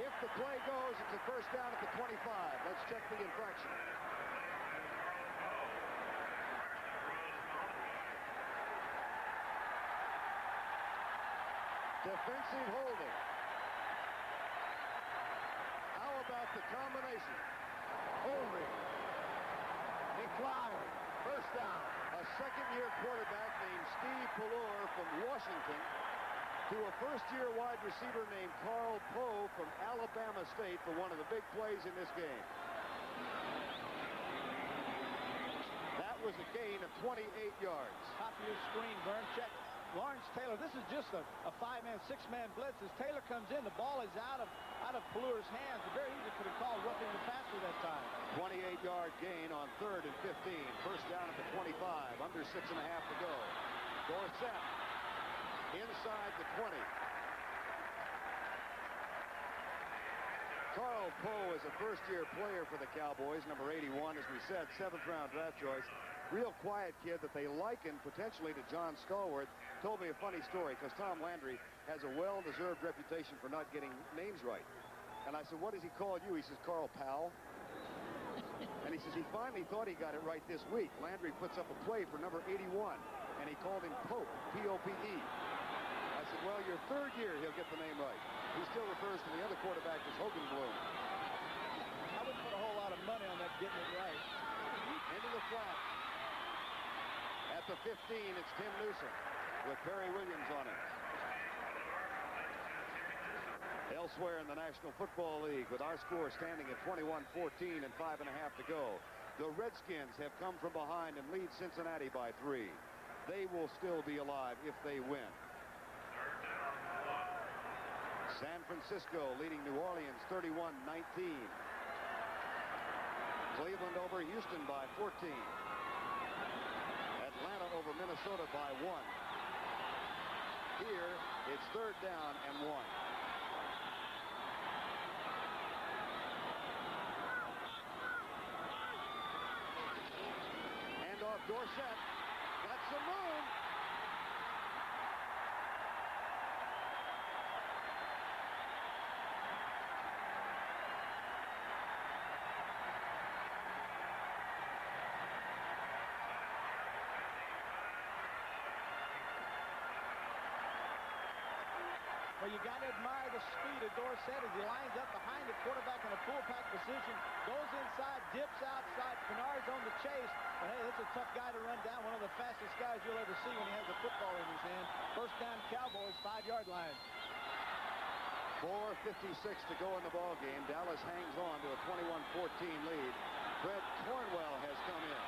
If the play goes, it's a first down at the 25. Let's check the infraction. Defensive holding. How about the combination? Holding. Decline. First down. A second-year quarterback named Steve Pelluer from Washington to a first-year wide receiver named Carl Poe from Alabama State for one of the big plays in this game. That was a gain of 28 yards. Top of your screen, Vern. Check. Lawrence Taylor, this is just a 5-man, 6-man blitz. As Taylor comes in, the ball is out of Pelluer's hands. Very easy could have called roughing the passer that time. 28-yard gain on 3rd and 15. First down at the 25. Under 6.5 to go. Dorsett inside the 20. Carl Poe is a first-year player for the Cowboys, number 81, as we said, 7th-round draft choice. Real quiet kid that they liken potentially to John Stallworth. Told me a funny story because Tom Landry has a well-deserved reputation for not getting names right. And I said, what does he call you? He says, Carl Powell. And he says he finally thought he got it right this week. Landry puts up a play for number 81, and he called him Pope, P-O-P-E. I said, well, your 3rd year he'll get the name right. He still refers to the other quarterback as Hogeboom. I wouldn't put a whole lot of money on that getting it right. Into the flat. At the 15, it's Tim Newsome with Perry Williams on it. Elsewhere in the National Football League, with our score standing at 21-14 and 5.5 to go, the Redskins have come from behind and lead Cincinnati by 3. They will still be alive if they win. San Francisco leading New Orleans 31-19. Cleveland over Houston by 14. Atlanta over Minnesota by 1. Here, it's 3rd down and 1. Hand off Dorsett. Got some room. Well, you got to admire the speed of Dorsett as he lines up behind the quarterback in a full pack position, goes inside, dips outside. Bernard's on the chase. But, hey, that's a tough guy to run down. One of the fastest guys you'll ever see when he has a football in his hand. First down, Cowboys, 5-yard line. 4:56 to go in the ball game. Dallas hangs on to a 21-14 lead. Fred Cornwell has come in.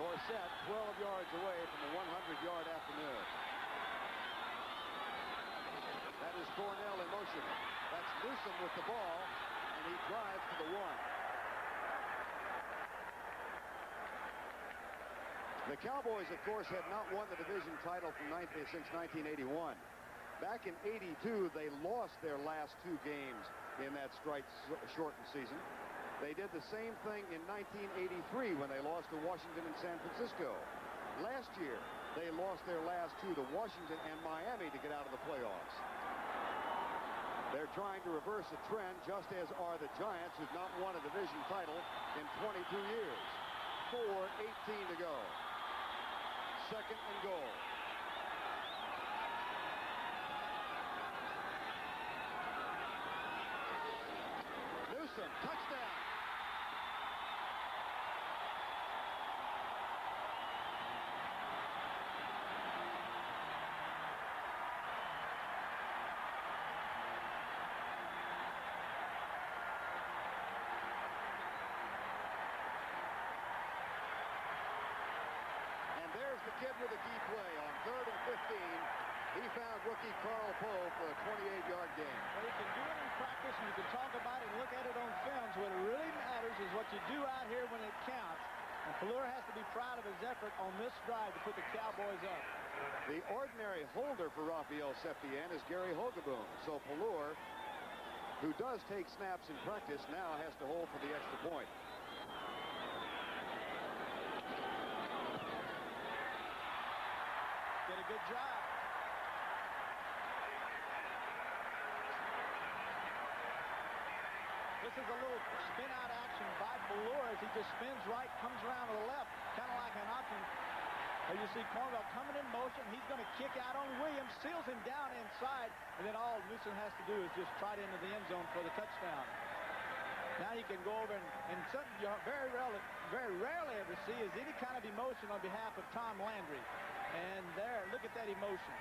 Dorsett 12 yards away from a 100-yard afternoon. That is Cornell in motion. That's Newsome with the ball, and he drives to the 1. The Cowboys, of course, had not won the division title since 1981. Back in '82, they lost their last 2 games in that strike-shortened season. They did the same thing in 1983 when they lost to Washington and San Francisco. Last year, they lost their last 2 to Washington and Miami to get out of the playoffs. They're trying to reverse a trend, just as are the Giants, who've not won a division title in 22 years. 4:18 to go. Second and goal. Newsome, touchdown. There's the kid with a key play on 3rd and 15. He found rookie Carl Poe for a 28-yard gain. Well, you can do it in practice, and you can talk about it and look at it on films. What really matters is what you do out here when it counts. And Pelluer has to be proud of his effort on this drive to put the Cowboys up. The ordinary holder for Rafael Septien is Gary Hogeboom. So Pelluer, who does take snaps in practice, now has to hold for the extra point. Did a good job. This is a little spin-out action by Pelluer as he just spins right, comes around to the left, kind of like an option. There you see Cornwell coming in motion. He's going to kick out on Williams, seals him down inside, and then all Newsome has to do is just trot into the end zone for the touchdown. Now you can go over and something you very rarely ever see is any kind of emotion on behalf of Tom Landry. And there, look at that emotion.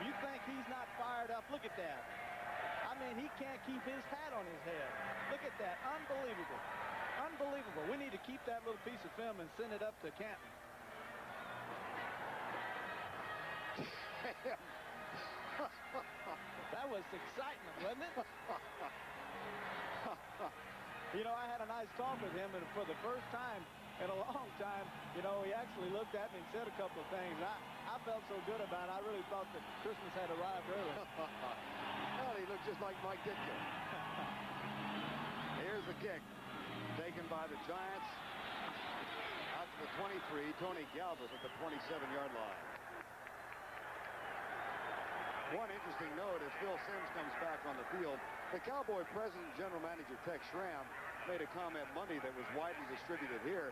You think he's not fired up? Look at that. I mean, he can't keep his hat on his head. Look at that. Unbelievable. Unbelievable. We need to keep that little piece of film and send it up to Canton. That was excitement, wasn't it? You know, I had a nice talk with him, and for the first time in a long time, you know, he actually looked at me and said a couple of things. I felt so good about it. I really thought that Christmas had arrived early. Well, he looked just like Mike Ditka. Here's the kick taken by the Giants. Out to the 23, Tony Galbreath at the 27-yard line. One interesting note as Phil Simms comes back on the field, the Cowboy president, general manager Tex Schramm, made a comment Monday that was widely distributed here.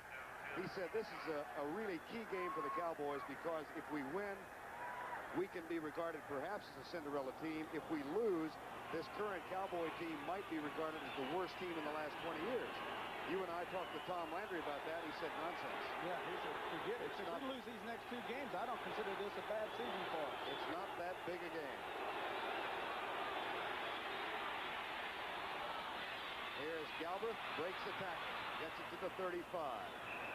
He said this is a really key game for the Cowboys because if we win, we can be regarded perhaps as a Cinderella team. If we lose, this current Cowboy team might be regarded as the worst team in the last 20 years. You and I talked to Tom Landry about that. He said nonsense. Yeah, he said forget it. If we lose these next 2 games, I don't consider this a bad season for us. It's not that big a game. Here's Galbreath, breaks the tackle, gets it to the 35.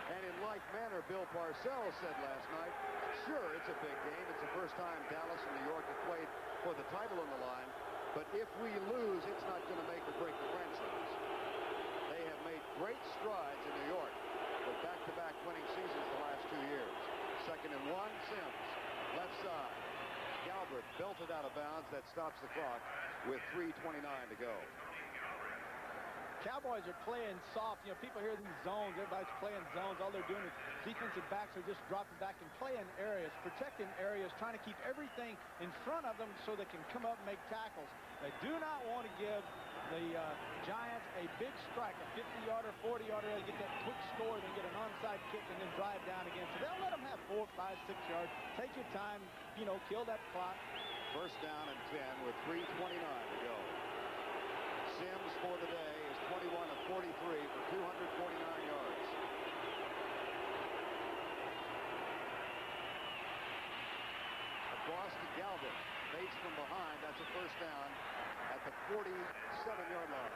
And in like manner, Bill Parcells said last night, sure, it's a big game. It's the first time Dallas and New York have played for the title on the line. But if we lose, it's not going to make or break the franchise. They have made great strides in New York with back-to-back winning seasons the last 2 years. 2nd and 1, Simms, left side. Galbreath belted out of bounds. That stops the clock with 3:29 to go. Cowboys are playing soft. You know, people hear these zones. Everybody's playing zones. All they're doing is defensive backs are just dropping back and playing areas, protecting areas, trying to keep everything in front of them so they can come up and make tackles. They do not want to give the Giants a big strike, a 50-yarder, 40-yarder. They get that quick score, then get an onside kick, and then drive down again. So they'll let them have 4, 5, 6 yards. Take your time, you know, kill that clock. First down and 10 with 3:29 to go. Sims for the day is 21 of 43 for 249 yards. Across to Galbreath. Bates from behind. That's a first down at the 47-yard line.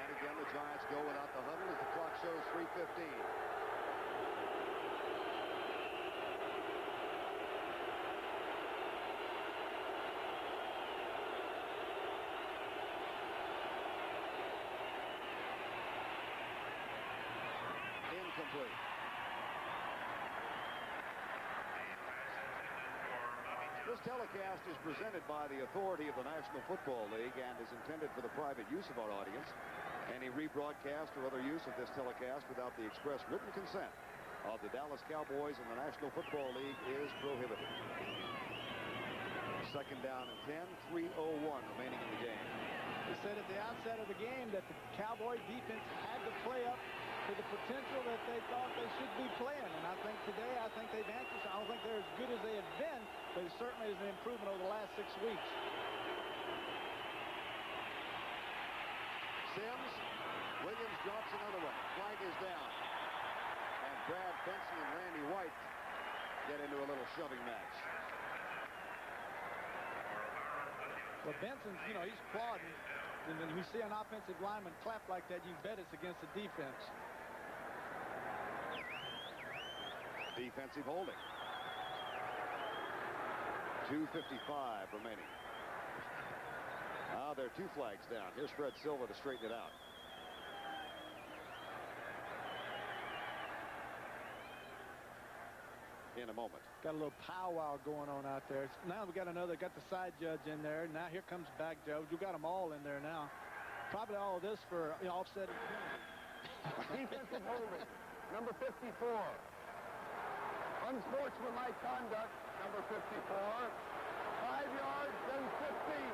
And again, the Giants go without the huddle as the clock shows 3:15. Incomplete. This telecast is presented by the authority of the National Football League and is intended for the private use of our audience. Any rebroadcast or other use of this telecast without the express written consent of the Dallas Cowboys and the National Football League is prohibited. Second down and 10, 3:01 remaining in the game. He said at the outset of the game that the Cowboy defense had to play up to the potential that they thought they should be playing. And I think today, they've answered. I don't think they're as good as they have been, but it certainly is an improvement over the last 6 weeks. Sims, Williams drops another one. Flag is down. And Brad Benson and Randy White get into a little shoving match. Well, Benson's, he's plodding. And when we see an offensive lineman clap like that, you bet it's against the defense. Defensive holding. 2:55 remaining. There are 2 flags down. Here's Fred Silva to straighten it out. In a moment. Got a little powwow going on out there. Now we got the side judge in there. Now here comes back judge. We got them all in there now. Probably all of this for offset. Defensive holding. Number 54. Unsportsmanlike conduct. Number 54. 5 yards, then 15.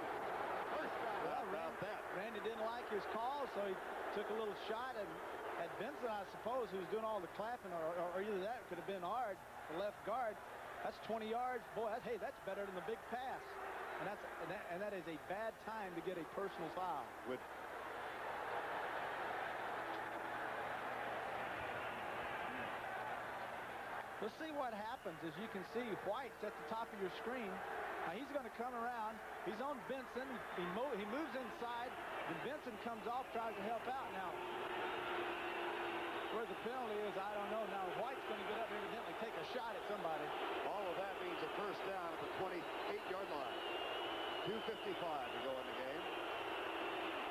First down. Well, Randy didn't like his call, so he took a little shot at Benson, I suppose, who's doing all the clapping, or either that could have been Ard, the left guard. That's 20 yards. Boy, that's better than the big pass. And that is a bad time to get a personal foul. Let's see what happens. As you can see, White's at the top of your screen. Now he's going to come around. He's on Benson. He moves inside. And Benson comes off, tries to help out. Now, where the penalty is, I don't know. Now White's going to get up and evidently take a shot at somebody. All of that means a first down at the 28-yard line. 2:55 to go in the game.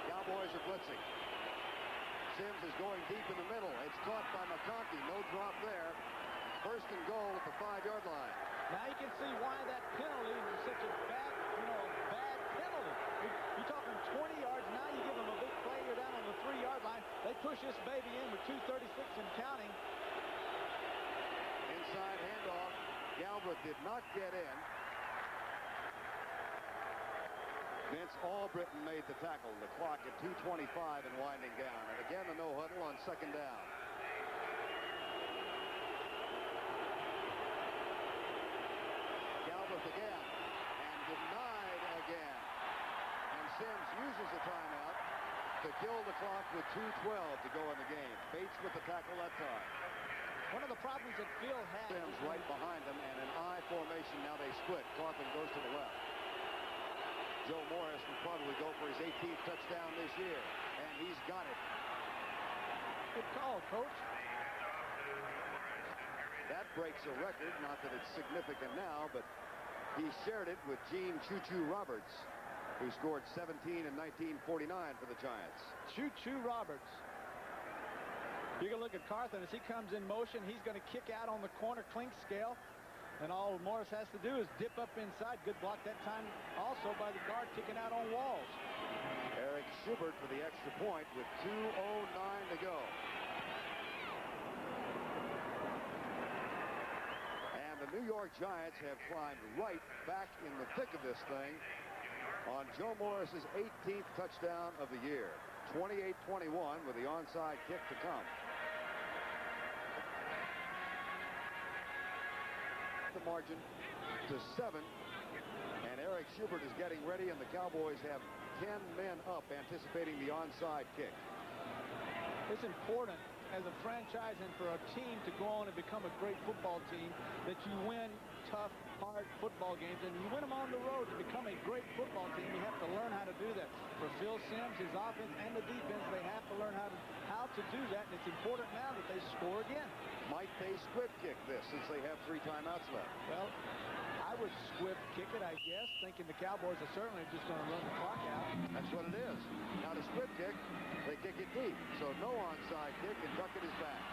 Cowboys are blitzing. Sims is going deep in the middle. It's caught by McConkey. No drop there. First and goal at the 5-yard line. Now you can see why that penalty is such a bad, bad penalty. You're talking 20 yards. Now you give them a big play. You're down on the 3-yard line. They push this baby in with 2:36 and counting. Inside handoff. Galbreath did not get in. Vince Albritton made the tackle. The clock at 2:25 and winding down. And again, the no huddle on second down. Galbreath again. And denied again. And Sims uses a timeout to kill the clock with 2:12 to go in the game. Bates with the tackle that time. One of the problems that Phil had. Sims right behind them, and an I formation. Now they split. Coughlin goes to the left. Joe Morris will probably go for his 18th touchdown this year, and he's got it. Good call, Coach. That breaks a record, not that it's significant now, but he shared it with Gene Choo Choo Roberts, who scored 17 in 1949 for the Giants. Choo Choo Roberts. You can look at Carthen as he comes in motion. He's going to kick out on the corner clink scale. And all Morris has to do is dip up inside. Good block that time also by the guard kicking out on Walls. Eric Schubert for the extra point with 2:09 to go. And the New York Giants have climbed right back in the thick of this thing on Joe Morris's 18th touchdown of the year. 28-21 with the onside kick to come. The margin to 7, and Eric Mike Schubert is getting ready, and the Cowboys have 10 men up anticipating the onside kick. It's important as a franchise and for a team to go on and become a great football team that you win tough, hard football games, and you win them on the road. To become a great football team, you have to learn how to do that. For Phil Simms, his offense and the defense, they have to learn how to do that, and it's important now that they score again. Might they squib kick this since they have 3 timeouts left? Well, I would squib kick it, I guess, thinking the Cowboys are certainly just going to run the clock out. That's what it is. Now to squib kick, they kick it deep. So no onside kick, and Duckett is back.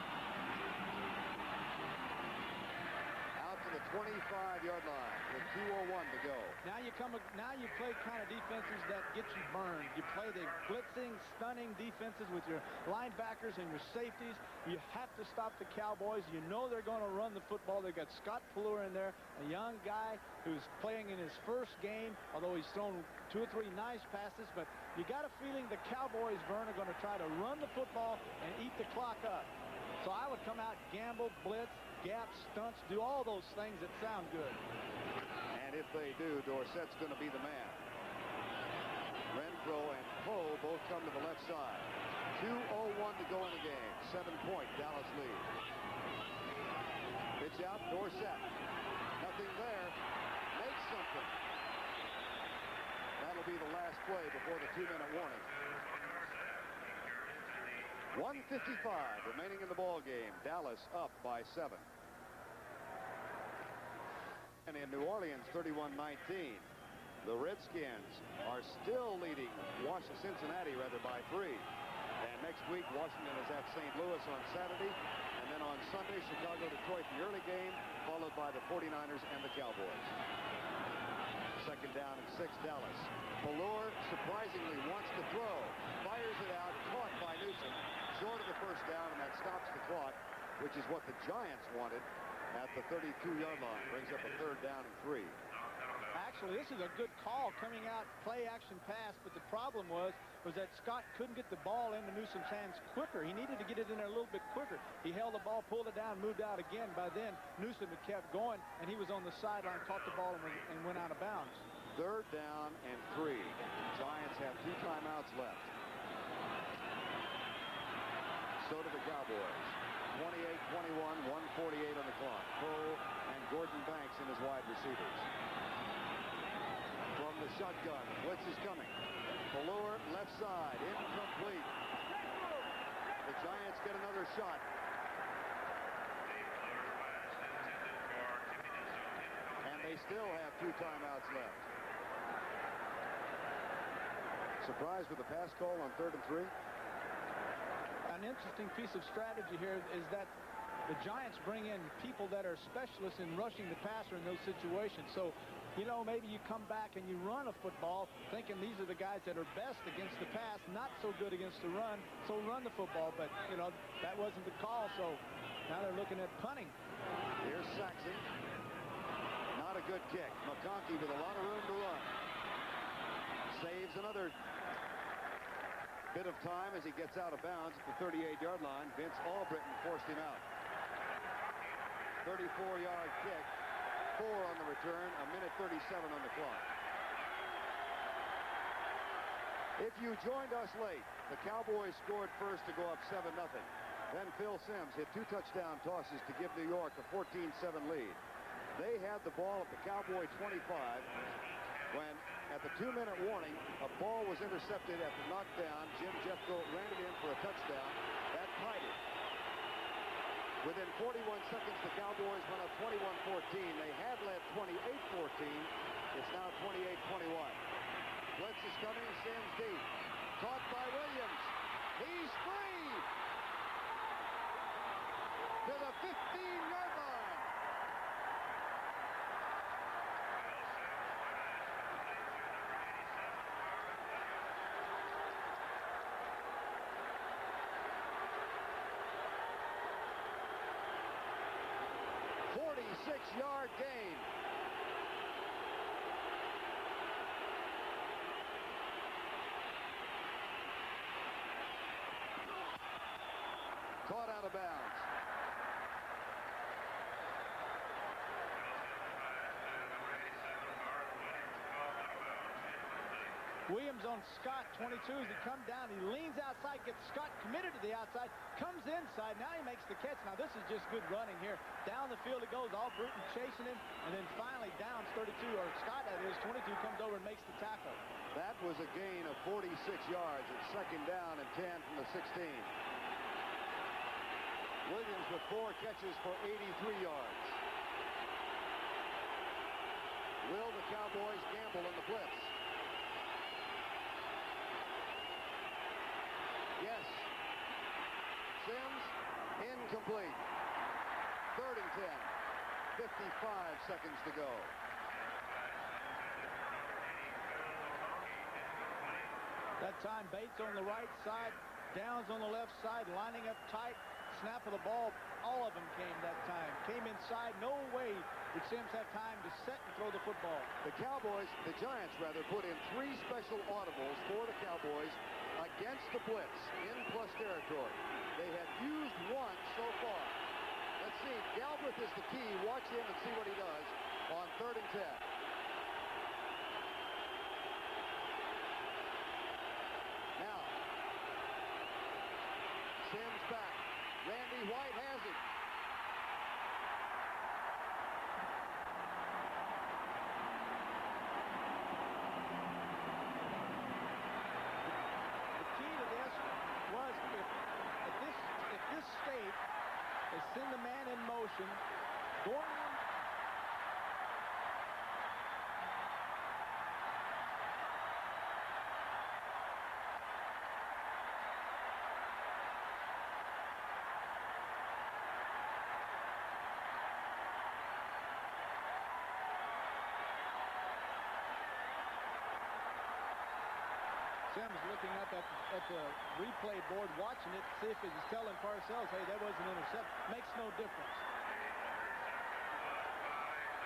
Out to the 25-yard line with 2:01 to go. Now you play kind of defenses that get you burned. You play the blitzing, stunning defenses with your linebackers and your safeties. You have to stop the Cowboys. You know they're going to run the football. They've got Scott Plur in there, a young guy who's playing in his first game, although he's thrown 2 or 3 nice passes. But you got a feeling the Cowboys, Vern, are going to try to run the football and eat the clock up. So I would come out, gamble, blitz, gap, stunts, do all those things that sound good. And if they do, Dorsett's going to be the man. Renfro and Poe both come to the left side. 2:01 to go in the game. 7-point Dallas lead. Pitch out, Dorsett. Nothing there. Makes something. That'll be the last play before the 2-minute warning. 1:55 remaining in the ball game. Dallas up by 7. And in New Orleans, 31-19. The Redskins are still leading Cincinnati by 3. And next week, Washington is at St. Louis on Saturday. And then on Sunday, Chicago, Detroit, the early game, followed by the 49ers and the Cowboys. 2nd down and 6, Dallas. Plur surprisingly wants to throw. Fires it out, caught by Newsome. Short of the 1st down, and that stops the clock, which is what the Giants wanted at the 32-yard line. Brings up a 3rd down and 3. Actually, this is a good call coming out, play action pass, but the problem was that Scott couldn't get the ball into Newsome's hands quicker. He needed to get it in there a little bit quicker. He held the ball, pulled it down, moved out again. By then, Newsome had kept going, and he was on the sideline, caught the ball, and went out of bounds. 3rd down and 3. Giants have 2 timeouts left. So do the Cowboys. 28-21, 1:48 on the clock. Poe and Gordon Banks in his wide receivers. From the shotgun, blitz is coming. Plur, left side, incomplete. The Giants get another shot. And they still have 2 timeouts left. Surprised with the pass call on 3rd and 3? An interesting piece of strategy here is that the Giants bring in people that are specialists in rushing the passer in those situations. So, you know, maybe you come back and you run a football thinking these are the guys that are best against the pass, not so good against the run, so run the football. But, you know, that wasn't the call, so now they're looking at punting. Here's Saxon. Not a good kick. McConkey with a lot of room to run. Saves another bit of time as he gets out of bounds at the 38-yard line. Vince Albritton forced him out. 34-yard kick. 4 on the return. 1:37 on the clock. If you joined us late, the Cowboys scored first to go up 7-0. Then Phil Simms hit 2 touchdown tosses to give New York a 14-7 lead. They had the ball at the Cowboy 25 when, at the 2-minute warning, a ball was intercepted at the knockdown. Jim Jeffcoat ran it in for a touchdown. That tied it. Within 41 seconds, the Cowboys went up 21-14. They had led 28-14. It's now 28-21. Blitz is coming. Simms deep. Caught by Williams. He's free. To the 15-yard line. Six-yard gain. Caught out of bounds. Williams on Scott, 22, as he comes down. He leans outside, gets Scott committed to the outside, comes inside. Now he makes the catch. Now this is just good running here. Down the field it goes, all Bruton chasing him, and then finally Downs, 32, or Scott that is, 22, comes over and makes the tackle. That was a gain of 46 yards. It's second down and 10 from the 16. Williams with 4 catches for 83 yards. Will the Cowboys gamble in the blitz? Yes. Sims, incomplete. Third and 10. 55 seconds to go. That time Bates on the right side, Downs on the left side, lining up tight. Snap of the ball, all of them came that time. Came inside, no way did Sims have time to set and throw the football. The Giants rather, put in 3 special audibles for the Cowboys against the blitz in plus territory. They have used 1 so far. Let's see, Galbreath is the key. Watch him and see what he does on 3rd and 10. Now, Sims back. Randy White has it. The key to this was if this state is send the man in motion, going in. Sims looking up at the replay board, watching it, see if he's telling Parcells, hey, that was an interception. Makes no difference.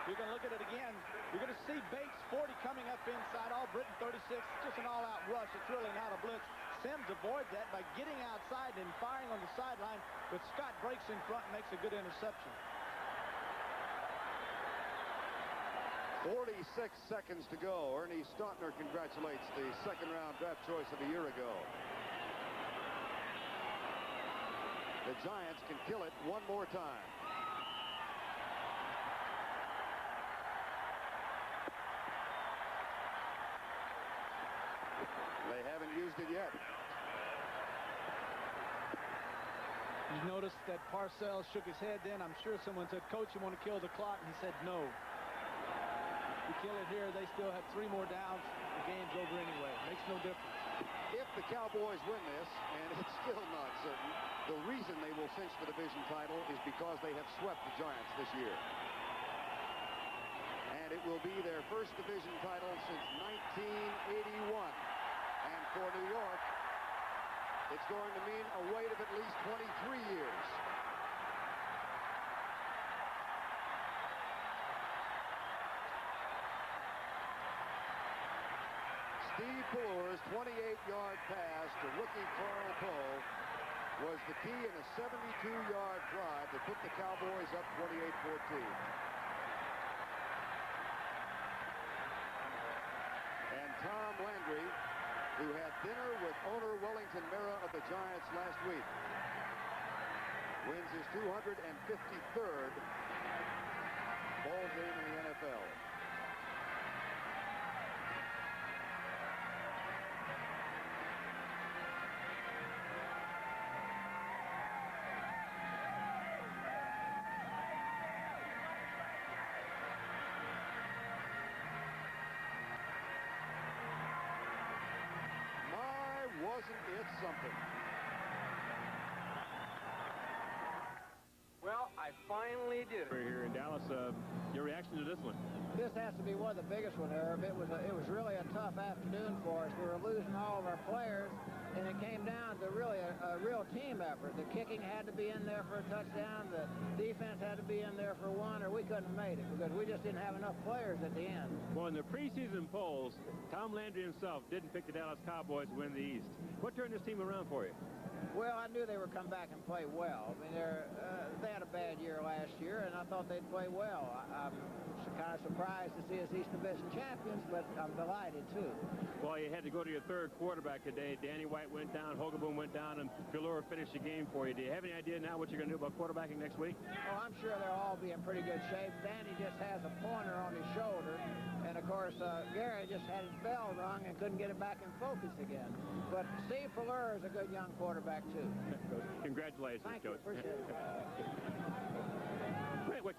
You're going to look at it again. You're going to see Bates 40 coming up inside, all Britain 36, just an all-out rush. It's really not a blitz. Sims avoids that by getting outside and firing on the sideline, but Scott breaks in front and makes a good interception. 46 seconds to go. Ernie Stautner congratulates the second-round draft choice of a year ago. The Giants can kill it one more time. They haven't used it yet. You noticed that Parcells shook his head then. I'm sure someone said, Coach, you want to kill the clock? And he said, no. You kill it here, they still have 3 more downs. The game's over anyway. Makes no difference. If the Cowboys win this, and it's still not certain, the reason they will cinch the division title is because they have swept the Giants this year. And it will be their first division title since 1981. And for New York, it's going to mean a wait of at least 23 years. Steve Pellure's 28-yard pass to rookie Carl Poe was the key in a 72-yard drive that put the Cowboys up 28-14. And Tom Landry, who had dinner with owner Wellington Mara of the Giants last week, wins his 253rd ball game in the NFL. Wasn't it something? Well, I finally did it. We're here in Dallas. Your reaction to this one? This has to be one of the biggest ones, Herb. It was really a tough afternoon for us. We were losing all of our players, and it came down to really a real team effort. The kicking had to be in there for a touchdown. The defense had to be in there for one, or we couldn't have made it because we just didn't have enough players at the end. Well, in the preseason polls, Tom Landry himself didn't pick the Dallas Cowboys to win the East. What turned this team around for you? Well, I knew they would come back and play well. I mean, they had a bad year last year, and I thought they'd play well. I'm kind of surprised to see us East Division champions, but I'm delighted, too. Well, you had to go to your third quarterback today. Danny White went down, Hogeboom went down, and Galore finished the game for you. Do you have any idea now what you're going to do about quarterbacking next week? Oh, I'm sure they'll all be in pretty good shape. Danny just has a pointer on his shoulder. And, of course, Gary just had his bell rung and couldn't get it back in focus again. But Steve Fuller is a good young quarterback, too. Congratulations, Thank Coach. you. Appreciate it.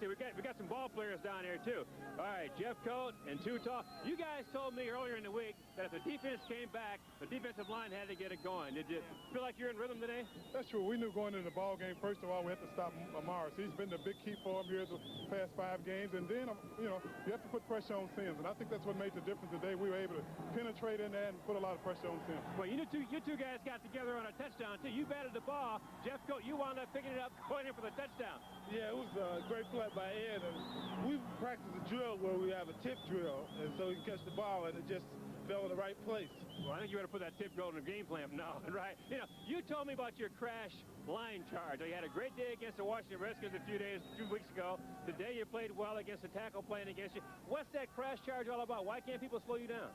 We got some ball players down here, too. All right, Jeffcoat and Tutal. You guys told me earlier in the week that if the defense came back, the defensive line had to get it going. Did you feel like you're in rhythm today? That's true. We knew going into the ball game, first of all, we had to stop Morris. He's been the big key for him here the past 5 games. And then, you have to put pressure on Sims. And I think that's what made the difference today. We were able to penetrate in there and put a lot of pressure on Sims. Well, you two guys got together on a touchdown, too. You batted the ball. Jeffcoat, you wound up picking it up, going in for the touchdown. Yeah, it was a great play by Ed. And we practiced a drill where we have a tip drill. And so he can catch the ball, and it just fell in the right place. Well, I think you ought to put that tip drill in the game plan. No, right? You told me about your crash line charge. You had a great day against the Washington Redskins a few weeks ago. Today you played well against the tackle playing against you. What's that crash charge all about? Why can't people slow you down?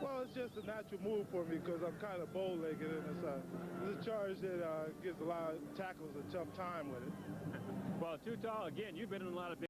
Well, it's just a natural move for me because I'm kind of bow-legged, and it's a charge that gives a lot of tackles a tough time with it. Well, Tutal, again, you've been in a lot of big